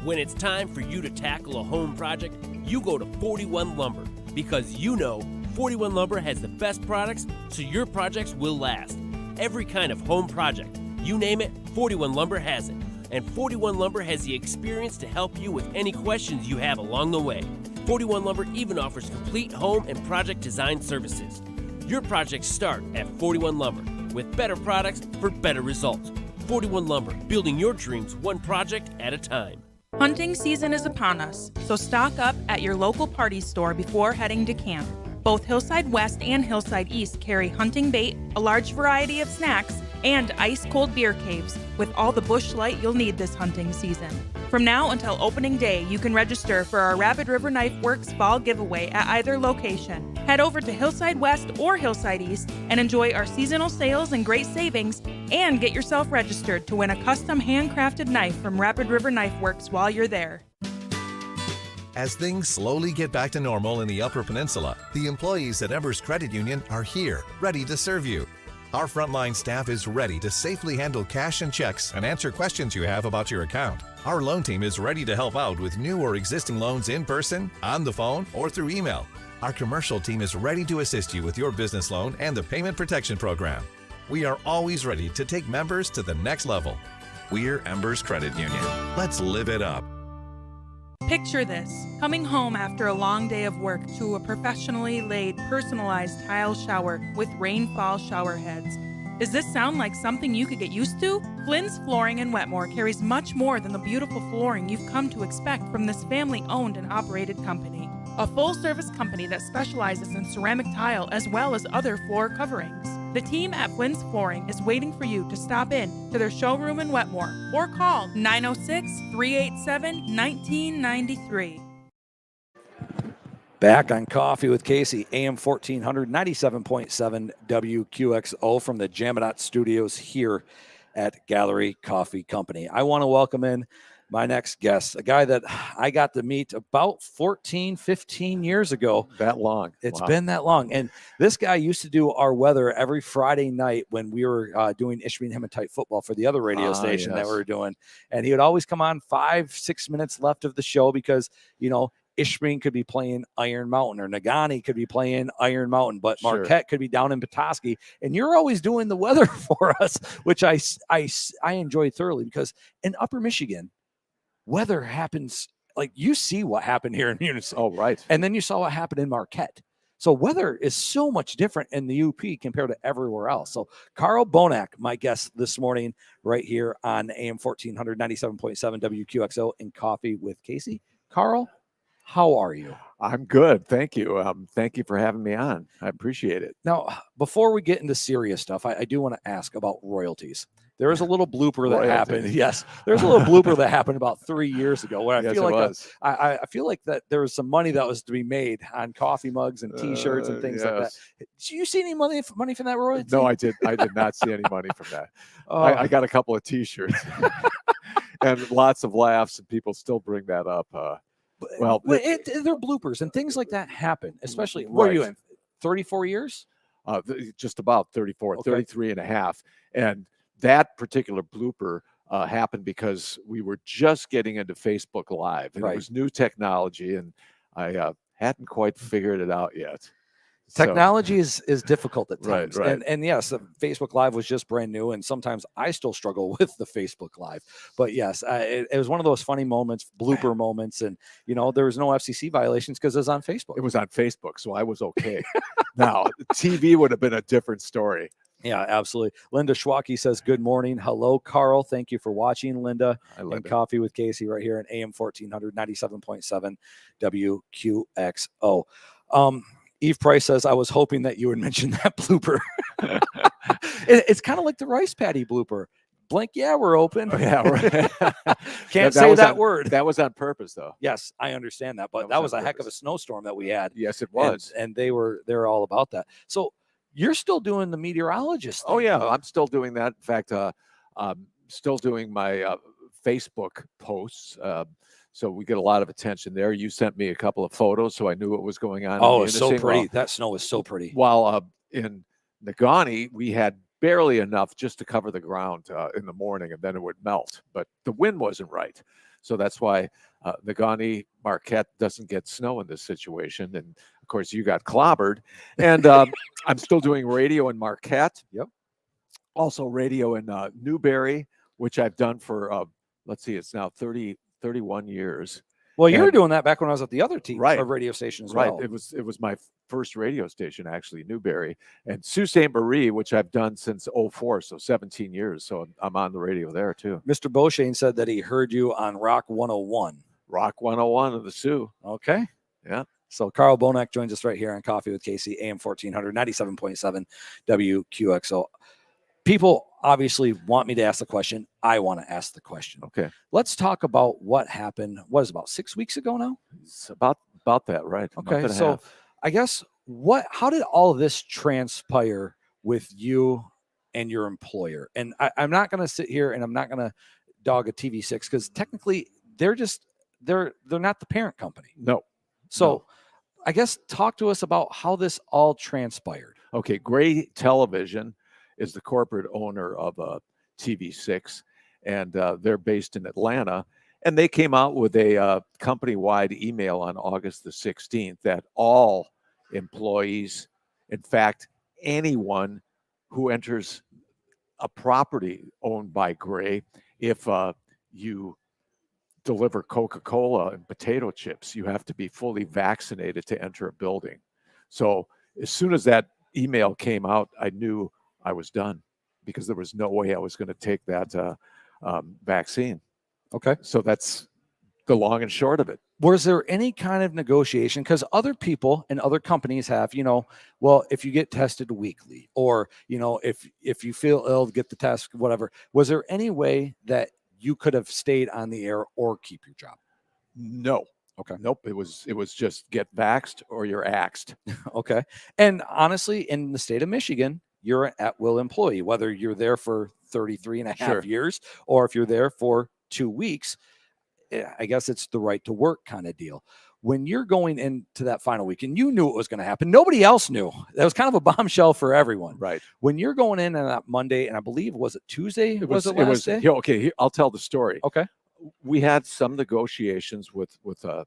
When it's time for you to tackle a home project, you go to 41 Lumber, because 41 Lumber has the best products so your projects will last. Every kind of home project, you name it, 41 Lumber has it. And 41 Lumber has the experience to help you with any questions you have along the way. 41 Lumber even offers complete home and project design services. Your projects start at 41 Lumber with better products for better results. 41 Lumber, building your dreams one project at a time. Hunting season is upon us, so stock up at your local party store before heading to camp. Both Hillside West and Hillside East carry hunting bait, a large variety of snacks, and ice-cold beer caves with all the bush light you'll need this hunting season. From now until opening day, you can register for our Rapid River Knife Works fall giveaway at either location. Head over to Hillside West or Hillside East and enjoy our seasonal sales and great savings, and get yourself registered to win a custom handcrafted knife from Rapid River Knife Works while you're there. As things slowly get back to normal in the Upper Peninsula, the employees at Embers Credit Union are here, ready to serve you. Our frontline staff is ready to safely handle cash and checks and answer questions you have about your account. Our loan team is ready to help out with new or existing loans in person, on the phone, or through email. Our commercial team is ready to assist you with your business loan and the Payment Protection Program. We are always ready to take members to the next level. We're Embers Credit Union. Let's live it up. Picture this, coming home after a long day of work to a professionally laid, personalized tile shower with rainfall shower heads. Does this sound like something you could get used to? Flynn's Flooring in Wetmore carries much more than the beautiful flooring you've come to expect from this family-owned and operated company. A full-service company that specializes in ceramic tile as well as other floor coverings. The team at Flynn's Flooring is waiting for you to stop in to their showroom in Wetmore or call 906-387-1993. Back on Coffee with Casey, AM 1400, 97.7 WQXO from the Jamadot Studios here at Gallery Coffee Company. I want to welcome in my next guest, a guy that I got to meet about 14, 15 years ago. That long. It's Wow. been that long. And this guy used to do our weather every Friday night when we were doing Ishpeming Hematite football for the other radio station that yes. we were doing. And he would always come on 5-6 minutes left of the show because, you know, Ishpeming could be playing Iron Mountain or Nagani could be playing Iron Mountain, but Sure. Marquette could be down in Petoskey. And you're always doing the weather for us, which I enjoy thoroughly because in Upper Michigan, weather happens, like you see what happened here in Munising. Oh, right. And then you saw what happened in Marquette. So weather is so much different in the UP compared to everywhere else. So Carl Bonak, my guest this morning, right here on AM 1400, 97.7 WQXO in Coffee with Casey. Carl, how are you? I'm good. Thank you. Thank you for having me on. I appreciate it. Now, before we get into serious stuff, I do want to ask about royalties. There was a little blooper that happened. Royalties. Yes, there's a little blooper that happened about 3 years ago where I Yes, feel it like was. I feel like that there was some money that was to be made on coffee mugs and T-shirts and things like that. Yes. Did you see any money from that royalty? No, I did not see any money from that. Oh. I got a couple of T-shirts and lots of laughs, and people still bring that up. Well, They're bloopers and things like that happen, especially. What are you Right. in? 34 years? Just about 34, Okay. 33 and a half. And that particular blooper happened because we were just getting into Facebook Live. And Right. it was new technology, and I hadn't quite figured it out yet. So- Technology is difficult at Right, times. right. And yes, Facebook Live was just brand new. And sometimes I still struggle with the Facebook Live. But yes, it was one of those funny moments, blooper moments. And, you know, there was no FCC violations because it was on Facebook. It was on Facebook, so I was okay. Now, TV would have been a different story. Yeah, absolutely. Linda Schwacke says, good morning. Hello, Carl. Thank you for watching, Linda. Hi, And Linda. Coffee with Casey right here at AM 1400, 97.7 WQXO. Eve Price says, I was hoping that you would mention that blooper. It's kind of like the rice patty blooper. Blink, yeah, we're open. Yeah, right. Can't That say was that on- word. That was on purpose, though. Yes, I understand that, but That that was was on a heck of a purpose. snowstorm that we had. Yes, it And- was. And they were all about that. So you're still doing the meteorologist Oh, thing. yeah, I'm still doing that. In fact, still doing my Facebook posts. So we get a lot of attention there. You sent me a couple of photos, so I knew what was going on. in Oh, it's so Munising. pretty. That snow is so pretty. While in Nagani, we had barely enough just to cover the ground in the morning, and then it would melt. But the wind wasn't right. So that's why Nagani Marquette doesn't get snow in this situation. And of course, you got clobbered. And I'm still doing radio in Marquette. Yep. Also, radio in Newberry, which I've done for, let's see, it's now 31 years. Well, you were And- doing that back when I was at the other team, Right. or radio station as Right. well. It was my first radio station, actually, Newberry. And Sault Ste. Marie, which I've done since 04, so 17 years. So I'm on the radio there, too. Mr. Beauchene said that he heard you on Rock 101. Rock 101 of the Sioux. Okay. Yeah. So Carl Bonak joins us right here on Coffee with Casey, AM 1400, 97.7 WQXO. People obviously want me to ask the question. I want to ask the question. Okay. Let's talk about what happened. What is it, about 6 weeks ago now? It's about that, right? A month Okay. and a So half. I guess how did all of this transpire with you and your employer? And I'm not going to sit here and I'm not going to dog a TV6 because technically they're not the parent company. No. So I guess talk to us about how this all transpired. Okay. Gray Television is the corporate owner of TV6, and they're based in Atlanta. And they came out with a company-wide email on August the 16th that all employees, in fact, anyone who enters a property owned by Gray, if you deliver Coca-Cola and potato chips. You have to be fully vaccinated to enter a building. So as soon as that email came out, I knew I was done because there was no way I was going to take that vaccine. Okay. So that's the long and short of it. Was there any kind of negotiation? Because other people and other companies have, well, if you get tested weekly, or if you feel ill, get the test, whatever. Was there any way that you could have stayed on the air or keep your job? No. Okay. Nope. It was just get vaxxed or you're axed. Okay. And honestly, in the state of Michigan, you're an at-will employee, whether you're there for 33 and a half Sure. years, or if you're there for 2 weeks. I guess it's the right to work kind of deal. When you're going into that final week and you knew it was going to happen, nobody else knew. That was kind of a bombshell for everyone. Right. When you're going in on that Monday, and I believe, was it Tuesday? It was last day? here, okay. Here, I'll tell the story. Okay. We had some negotiations with our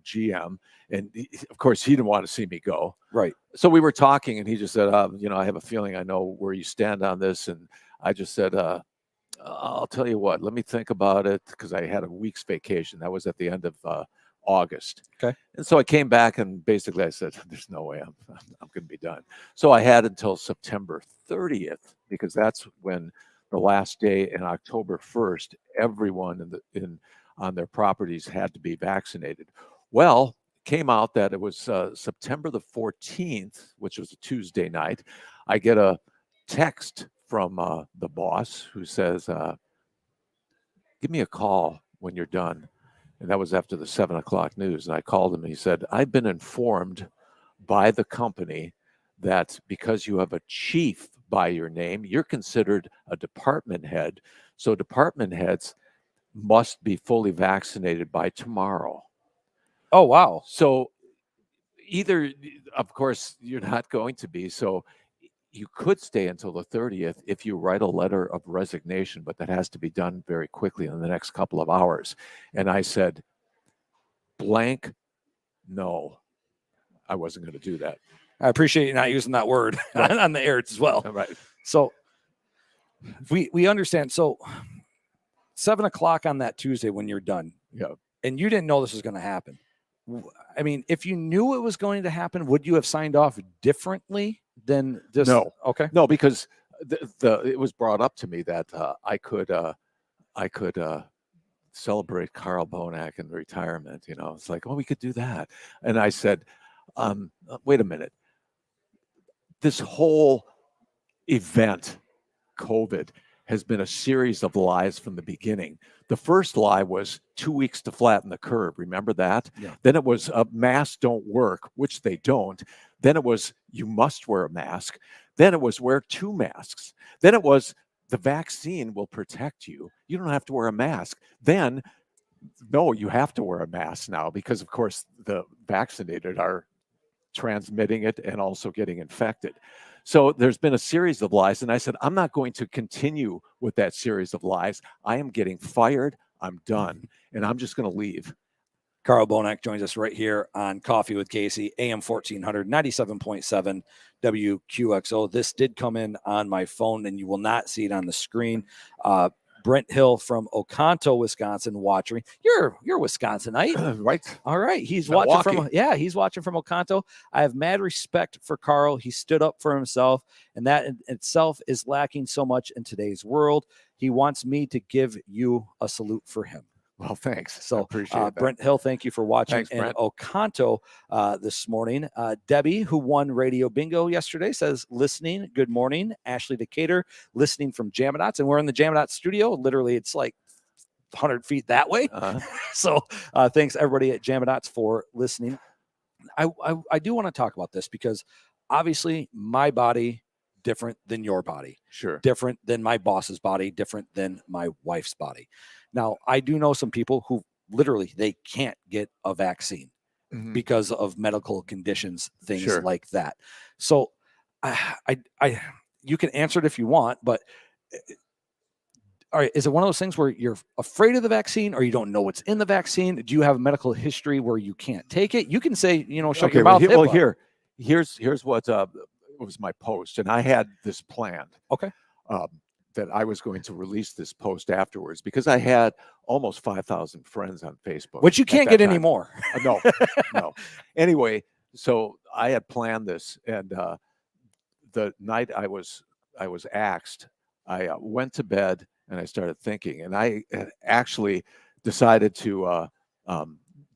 GM, and of course he didn't want to see me go. Right. So we were talking, and he just said, I have a feeling I know where you stand on this, and I just said, I'll tell you what, let me think about it, because I had a week's vacation. That was at the end of August. Okay. And so I came back, and basically I said, there's no way I'm going to be done. So I had until September 30th, because that's when the last day, in October 1st, everyone on their properties had to be vaccinated. Well, it came out that it was September the 14th, which was a Tuesday night. I get a text from the boss who says, give me a call when you're done. And that was after the 7 o'clock news. And I called him, and he said, I've been informed by the company that because you have a chief by your name, you're considered a department head. So department heads must be fully vaccinated by tomorrow. Oh, wow. So either, of course, you're not going to be. So you could stay until the 30th if you write a letter of resignation, but that has to be done very quickly in the next couple of hours. And I said, blank, no, I wasn't going to do that. I appreciate you not using that word on the air as well. Right. So we understand. So 7 o'clock on that Tuesday when you're done, and you didn't know this was going to happen. I mean, if you knew it was going to happen, would you have signed off differently than this? No. Okay. No, because it was brought up to me that I could celebrate Carl Bonak in retirement. It's like, we could do that. And I said, wait a minute. This whole event, COVID, has been a series of lies from the beginning. The first lie was 2 weeks to flatten the curve. Remember that? Yeah. Then it was masks don't work, which they don't. Then it was you must wear a mask. Then it was wear 2 masks. Then it was the vaccine will protect you. You don't have to wear a mask. Then, no, you have to wear a mask now because, of course, the vaccinated are transmitting it and also getting infected. So there's been a series of lies. And I said, I'm not going to continue with that series of lies. I am getting fired. I'm done. And I'm just going to leave. Carl Bonak joins us right here on Coffee with Casey, AM 1400, 97.7 WQXO. This did come in on my phone, and you will not see it on the screen. Brent Hill from Oconto, Wisconsin, watching. You're Wisconsinite, right? All right. He's Milwaukee. he's watching from Oconto. I have mad respect for Carl. He stood up for himself, and that in itself is lacking so much in today's world. He wants me to give you a salute for him. Well, thanks. So, I appreciate that. Brent Hill, thank you for watching Thanks, in Brent. Oconto this morning. Debbie, who won Radio Bingo yesterday, says, listening. Good morning. Ashley Decatur, listening from Jamadots. And we're in the Jamadots studio. Literally, it's like 100 feet that way. So thanks, everybody at Jamadots, for listening. I do want to talk about this because, obviously, my body different than your body. Sure. Different than my boss's body, different than my wife's body. Now, I do know some people who literally they can't get a vaccine because of medical conditions, things Sure. like that. So you can answer it if you want, but all right, is it one of those things where you're afraid of the vaccine or you don't know what's in the vaccine? Do you have a medical history where you can't take it? You can say, shut your mouth. Here's what was my post, and I had this planned. Okay. that I was going to release this post afterwards because I had almost 5,000 friends on Facebook, which you at can't that get time. anymore. No, no. Anyway, so I had planned this, and the night I was axed, I went to bed and I started thinking, and I had actually decided to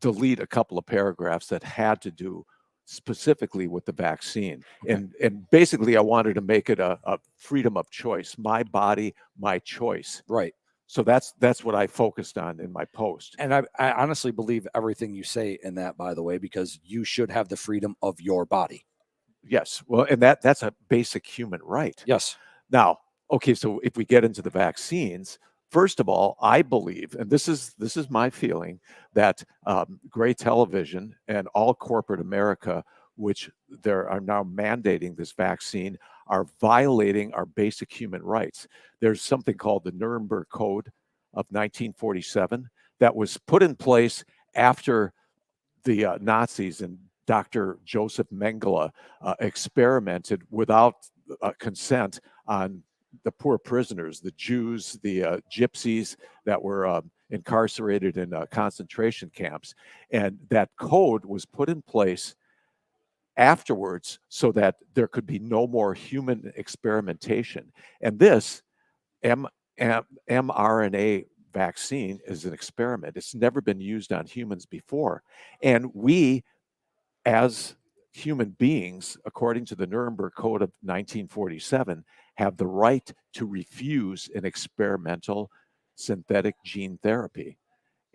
delete a couple of paragraphs that had to do specifically with the vaccine. And basically I wanted to make it a freedom of choice, my body, my choice. Right. So that's what I focused on in my post. And I honestly believe everything you say in that, by the way, because you should have the freedom of your body. Yes. Well, and that's a basic human right. Yes. Now, okay, so if we get into the vaccines, first of all, I believe, and this is my feeling, that gray television and all corporate America, which there are now mandating this vaccine, are violating our basic human rights. There's something called the Nuremberg Code of 1947 that was put in place after the Nazis and Dr. Joseph Mengele experimented without consent on the poor prisoners, the Jews, the gypsies that were incarcerated in concentration camps. And that code was put in place afterwards so that there could be no more human experimentation. And this mRNA vaccine is an experiment. It's never been used on humans before. And we, as human beings, according to the Nuremberg Code of 1947, have the right to refuse an experimental synthetic gene therapy.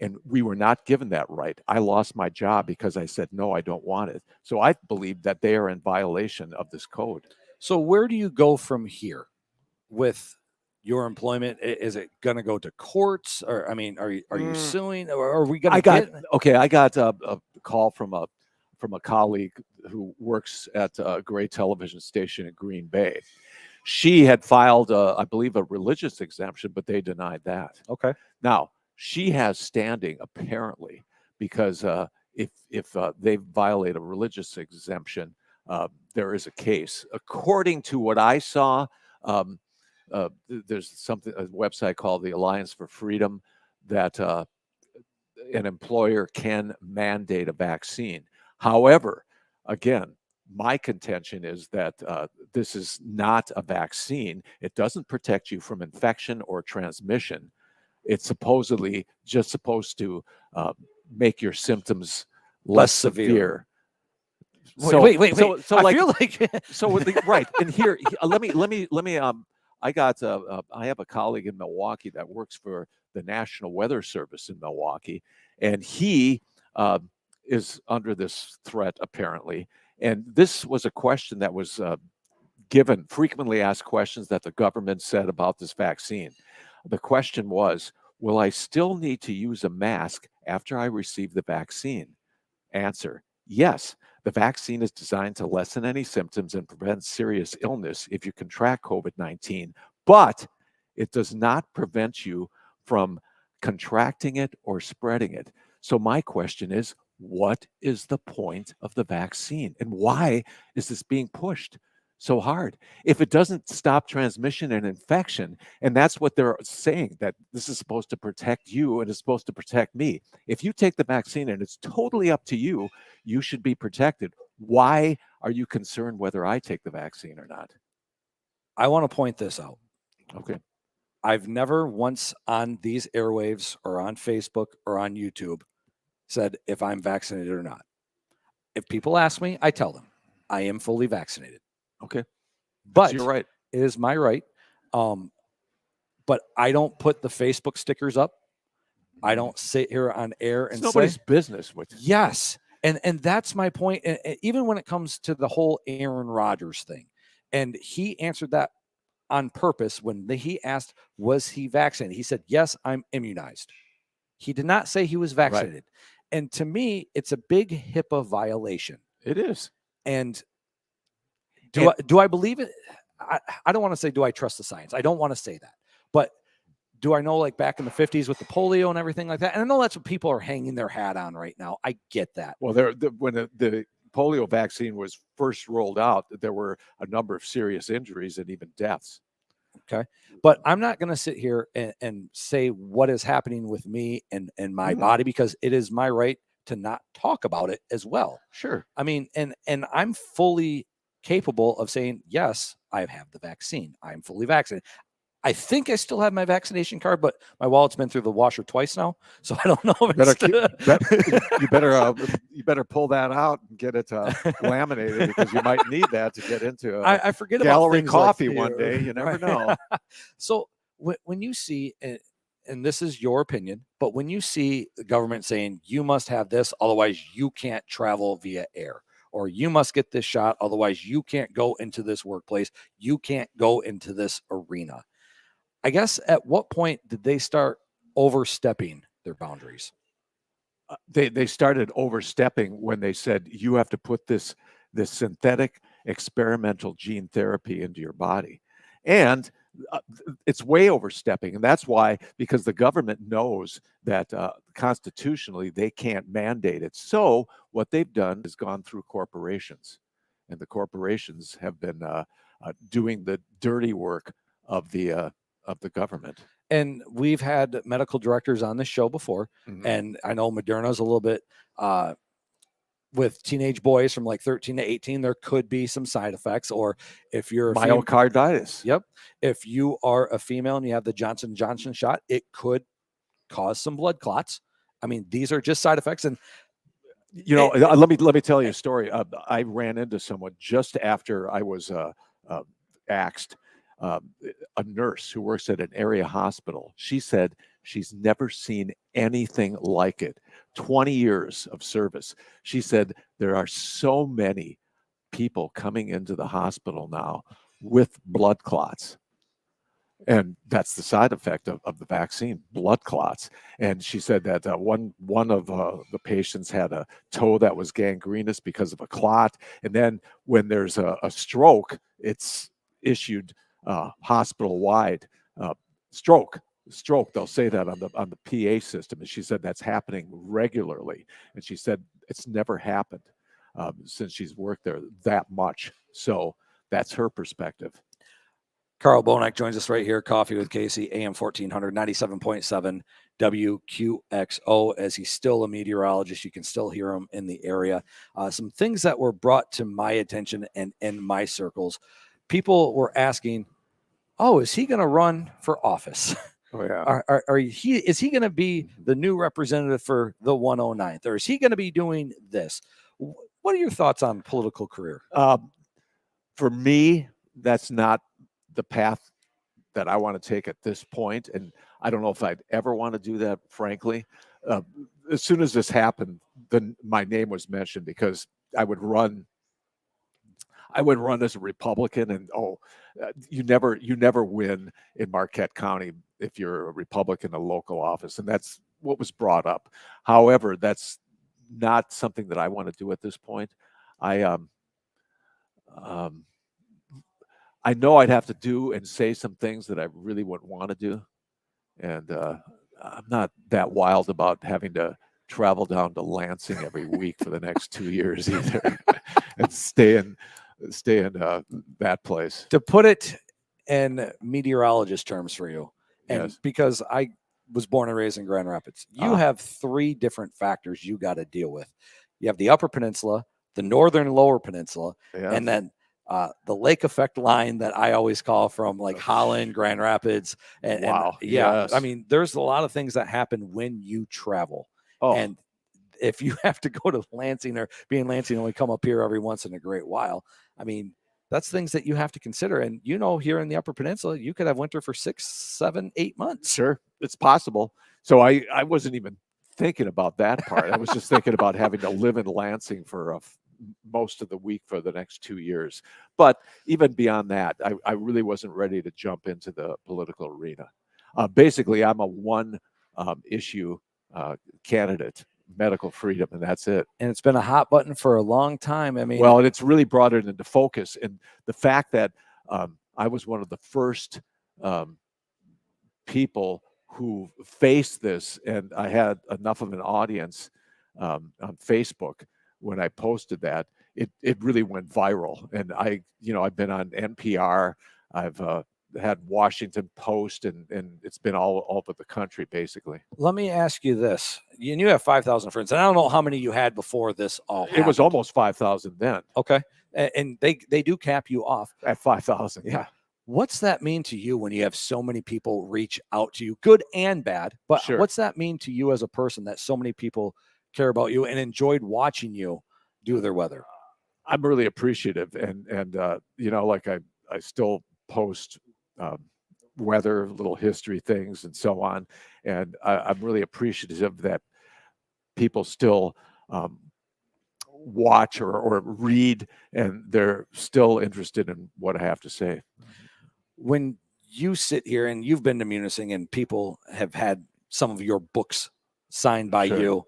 And we were not given that right. I lost my job because I said, no, I don't want it. So I believe that they are in violation of this code. So where do you go from here with your employment? Is it going to go to courts, or I mean, are you suing, or are we going to I got a call from a colleague who works at a great television station in Green Bay. She had filed, I believe, a religious exemption, but they denied that. Okay. Now, she has standing, apparently, because if they violate a religious exemption, there is a case. According to what I saw, there's a website called the Alliance for Freedom that an employer can mandate a vaccine. However, again, my contention is that this is not a vaccine. It doesn't protect you from infection or transmission. It's supposedly just supposed to make your symptoms less severe. Wait. So I like, feel like right. And here, let me. I have a colleague in Milwaukee that works for the National Weather Service in Milwaukee, and he is under this threat apparently. And this was a question that was given, frequently asked questions that the government said about this vaccine. The question was, will I still need to use a mask after I receive the vaccine? Answer, yes. The vaccine is designed to lessen any symptoms and prevent serious illness if you contract COVID-19, but it does not prevent you from contracting it or spreading it. So my question is, what is the point of the vaccine, and why is this being pushed so hard? If it doesn't stop transmission and infection, and that's what they're saying, that this is supposed to protect you and it's supposed to protect me. If you take the vaccine and it's totally up to you, you should be protected. Why are you concerned whether I take the vaccine or not? I want to point this out. Okay. I've never once on these airwaves or on Facebook or on YouTube said if I'm vaccinated or not. If people ask me, I tell them I am fully vaccinated. Okay. But you're right. It is my right. But I don't put the Facebook stickers up. I don't sit here on air and It's nobody's say business with yes. And that's my point. And even when it comes to the whole Aaron Rodgers thing, and he answered that on purpose when he asked, was he vaccinated? He said, yes, I'm immunized. He did not say he was vaccinated. Right. And to me, it's a big HIPAA violation. It is. And do I believe it? I don't want to say, do I trust the science? I don't want to say that. But do I know, like back in the 50s with the polio and everything like that? And I know that's what people are hanging their hat on right now. I get that. Well, when the polio vaccine was first rolled out, there were a number of serious injuries and even deaths. Okay. But I'm not going to sit here and say what is happening with me and my body, because it is my right to not talk about it as well. Sure. I mean, and I'm fully capable of saying, yes, I have the vaccine. I'm fully vaccinated. I think I still have my vaccination card, but my wallet's been through the washer twice now, so I don't know if You better pull that out and get it laminated, because you might need that to get into I forget about Gallery things like Coffee here, one day. You never right? know. So when you see, and this is your opinion, but when you see the government saying you must have this, otherwise you can't travel via air, or you must get this shot, otherwise you can't go into this workplace, you can't go into this arena. I guess at what point did they start overstepping their boundaries? They started overstepping when they said you have to put this synthetic experimental gene therapy into your body, and it's way overstepping. And that's why, because the government knows that constitutionally they can't mandate it. So what they've done is gone through corporations, and the corporations have been doing the dirty work of the government. And we've had medical directors on this show before, and I know Moderna's a little bit with teenage boys from like 13 to 18, there could be some side effects. Or if you're a myocarditis. Yep. If you are a female and you have the Johnson & Johnson shot, it could cause some blood clots. I mean, these are just side effects. And let me tell you a story. I ran into someone just after I was axed. A nurse who works at an area hospital. She said she's never seen anything like it. 20 years of service. She said there are so many people coming into the hospital now with blood clots. And that's the side effect of the vaccine, blood clots. And she said that one of the patients had a toe that was gangrenous because of a clot. And then when there's a stroke, it's issued hospital-wide stroke. They'll say that on the PA system, and she said that's happening regularly. And she said it's never happened since she's worked there that much. So that's her perspective. Carl Bonak joins us right here. Coffee with Casey, AM 1400, 97.7 WQXO. As he's still a meteorologist, you can still hear him in the area. Some things that were brought to my attention and in my circles. People were asking, "Oh, is he going to run for office? Oh yeah. Is he going to be the new representative for the 109th, or is he going to be doing this?" What are your thoughts on political career? For me, that's not the path that I want to take at this point, and I don't know if I'd ever want to do that. Frankly, as soon as this happened, then my name was mentioned, because I would run as a Republican, and you never win in Marquette County if you're a Republican in a local office, and that's what was brought up. However, that's not something that I want to do at this point. I know I'd have to do and say some things that I really wouldn't want to do, and I'm not that wild about having to travel down to Lansing every week for the next 2 years either, and stay in that place. To put it in meteorologist terms for you, and Yes. because I was born and raised in Grand Rapids, you have three different factors you got to deal with. You have the Upper Peninsula, the Northern Lower Peninsula, and then the lake effect line that I always call from like Holland, Grand Rapids. And Yes. I mean, there's a lot of things that happen when you travel. And if you have to go to Lansing, or be in Lansing and we come up here every once in a great while, I mean, that's things that you have to consider. And, here in the Upper Peninsula, you could have winter for 6, 7, 8 months. Sure, it's possible. So I wasn't even thinking about that part. I was just thinking about having to live in Lansing for most of the week for the next 2 years. But even beyond that, I really wasn't ready to jump into the political arena. Basically, I'm a one issue candidate, medical freedom, and that's it. And it's been a hot button for a long time. I mean, well, and it's really brought it into focus. And the fact that I was one of the first people who faced this, and I had enough of an audience on Facebook when I posted that, it really went viral. And I've been on NPR. I've had Washington Post, and it's been all over the country basically. Let me ask you this: you have 5,000 friends, and I don't know how many you had before this all happened. It was almost 5,000 then. Okay, and they do cap you off at 5,000. Yeah. What's that mean to you when you have so many people reach out to you, good and bad? But Sure. what's that mean to you as a person that so many people care about you and enjoyed watching you do their weather? I'm really appreciative, and like I still post weather, little history things, and so on, and I'm really appreciative that people still watch or read, and they're still interested in what I have to say. When you sit here and you've been to Munising and people have had some of your books signed by Sure. you,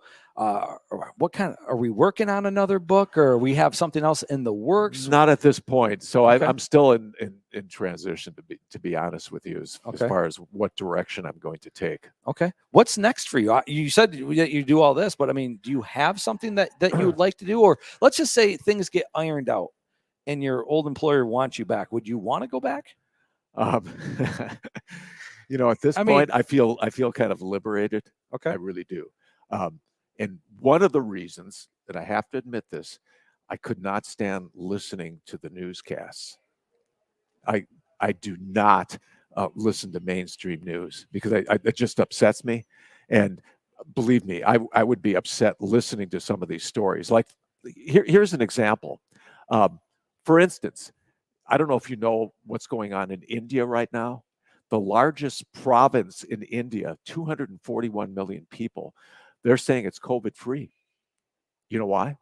what kind are we working on another book, or we have something else in the works? Not at this point. So Okay. I'm still in transition, to be honest with you, as Okay. far as what direction I'm going to take. Okay. What's next for you? You said that you do all this, but I mean, do you have something that you would like to do? Or let's just say things get ironed out and your old employer wants you back. Would you want to go back? At this I mean- point, I feel kind of liberated. Okay. I really do. And one of the reasons that I have to admit this, I could not stand listening to the newscasts. I do not listen to mainstream news because it just upsets me. And believe me, I would be upset listening to some of these stories. Like here's an example. For instance, I don't know if you know what's going on in India right now. The largest province in India, 241 million people, they're saying it's COVID-free. You know why?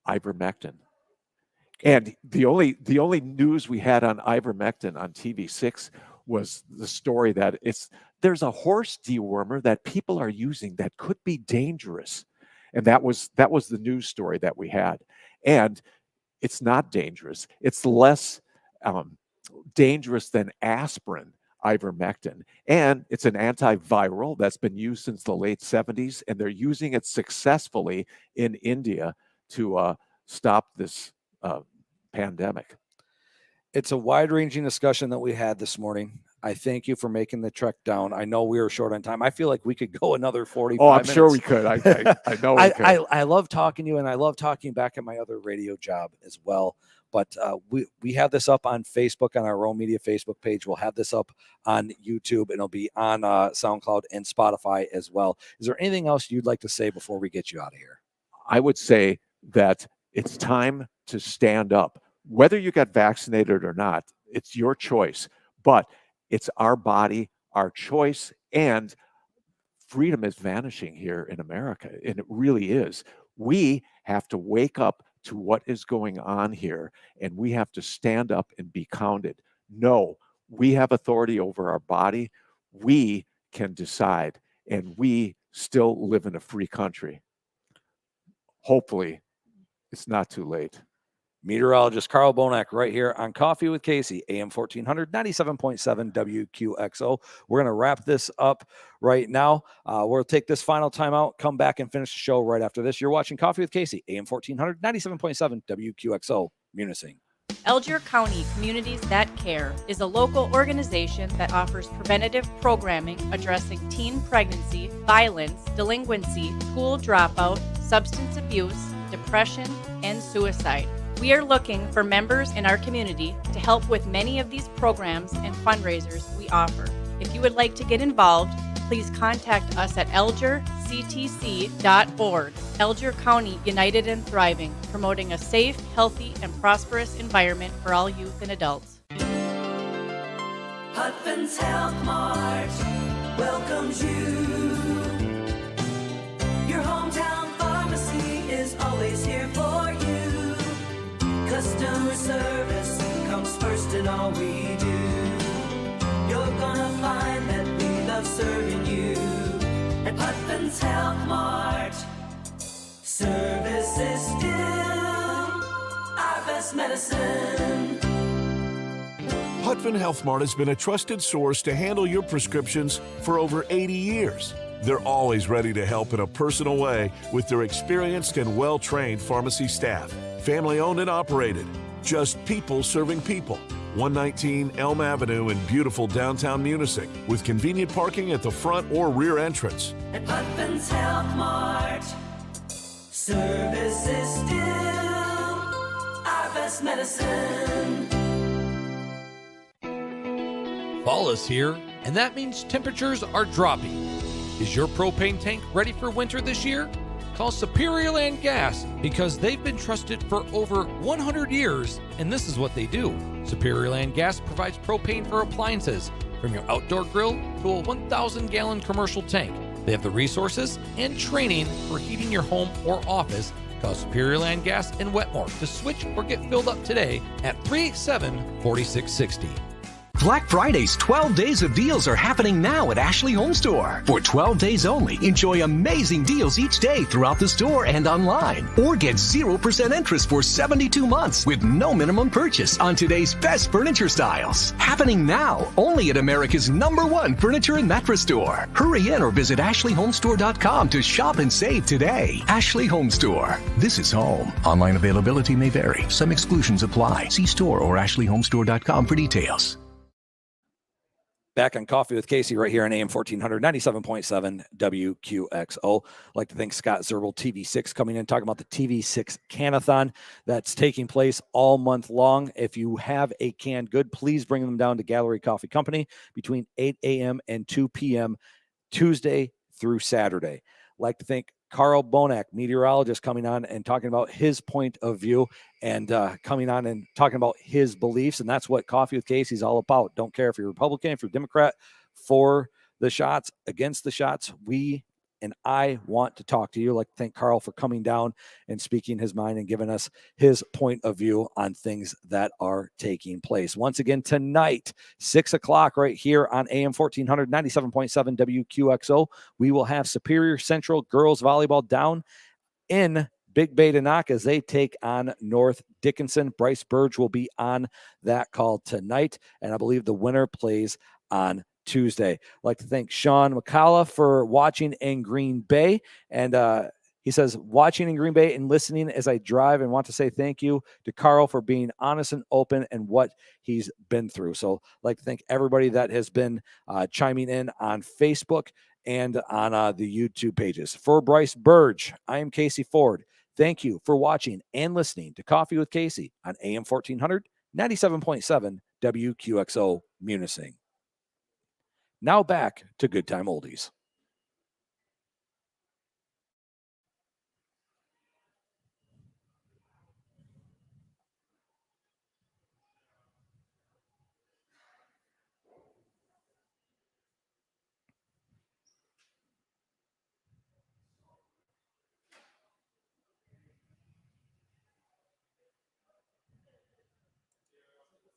Ivermectin. And the only news we had on ivermectin on TV6 was the story that there's a horse dewormer that people are using that could be dangerous. And that was the news story that we had. And it's not dangerous. It's less dangerous than aspirin, ivermectin. And it's an antiviral that's been used since the late 70s, and they're using it successfully in India to stop this pandemic. It's a wide-ranging discussion that we had this morning. I thank you for making the trek down. I know we were short on time. I feel like we could go another 45 Oh, I'm minutes. sure we could. I know we could. I love talking to you, and I love talking back at my other radio job as well. But we have this up on Facebook, on our Roam Media Facebook page. We'll have this up on YouTube, and it'll be on SoundCloud and Spotify as well. Is there anything else you'd like to say before we get you out of here? I would say that it's time to stand up. Whether you got vaccinated or not, it's your choice. But it's our body, our choice, and freedom is vanishing here in America, and it really is. We have to wake up to what is going on here, and we have to stand up and be counted. No, we have authority over our body. We can decide, and we still live in a free country. Hopefully, it's not too late. Meteorologist Carl Bonack right here on Coffee with Casey, AM 1400, 97.7 WQXO. We're going to wrap this up right now. We'll take this final time out, come back and finish the show right after this. You're watching Coffee with Casey, AM 1400, 97.7 WQXO, Munising. Elgier County Communities That Care is a local organization that offers preventative programming addressing teen pregnancy, violence, delinquency, school dropout, substance abuse, depression, and suicide. We are looking for members in our community to help with many of these programs and fundraisers we offer. If you would like to get involved, please contact us at elgerctc.org. Elgier County United and Thriving, promoting a safe, healthy, and prosperous environment for all youth and adults. Hutphin's Health Mart welcomes you. Your hometown pharmacy is always here for you. Customer service comes first in all we do. You're gonna find that we love serving you at Hutphin's Health Mart. Service is still our best medicine. Hutphin Health Mart has been a trusted source to handle your prescriptions for over 80 years. They're always ready to help in a personal way with their experienced and well-trained pharmacy staff. Family owned and operated. Just people serving people. 119 Elm Avenue in beautiful downtown Munising, with convenient parking at the front or rear entrance. At Putnam's Health Mart, service is still our best medicine. Fall is here, and that means temperatures are dropping. Is your propane tank ready for winter this year? Call Superior Land Gas because they've been trusted for over 100 years, and this is what they do. Superior Land Gas provides propane for appliances, from your outdoor grill to a 1,000-gallon commercial tank. They have the resources and training for heating your home or office. Call Superior Land Gas in Wetmore to switch or get filled up today at 387-4660. Black Friday's 12 days of deals are happening now at Ashley Home Store. For 12 days only, enjoy amazing deals each day throughout the store and online. Or get 0% interest for 72 months with no minimum purchase on today's best furniture styles. Happening now, only at America's #1 furniture and mattress store. Hurry in or visit ashleyhomestore.com to shop and save today. Ashley Home Store. This is home. Online availability may vary. Some exclusions apply. See store or ashleyhomestore.com for details. Back on Coffee with Casey right here on AM 1400, 97.7 WQXO. I'd like to thank Scott Zerbel, TV6, coming in, talking about the TV6 Canathon that's taking place all month long. If you have a canned good, please bring them down to Gallery Coffee Company between 8 a.m. and 2 p.m. Tuesday through Saturday. I'd like to thank Carl Bonak, meteorologist, coming on and talking about his point of view and coming on and talking about his beliefs. And that's what Coffee with Casey is all about. Don't care if you're Republican, if you're Democrat, for the shots, against the shots. We and I want to talk to you. I'd like to thank Carl for coming down and speaking his mind and giving us his point of view on things that are taking place. Once again, tonight, 6 o'clock right here on AM 1400, 97.7 WQXO, we will have Superior Central girls volleyball down in Big Bay Tanaka as they take on North Dickinson. Bryce Burge will be on that call tonight, and I believe the winner plays on Tuesday. I'd like to thank Sean McCullough for watching in Green Bay. And he says, watching in Green Bay and listening as I drive, and want to say thank you to Carl for being honest and open and what he's been through. So I'd like to thank everybody that has been chiming in on Facebook and on the YouTube pages. For Bryce Burge, I am Casey Ford. Thank you for watching and listening to Coffee with Casey on AM 1400, 97.7 WQXO Munising. Now back to Good Time Oldies.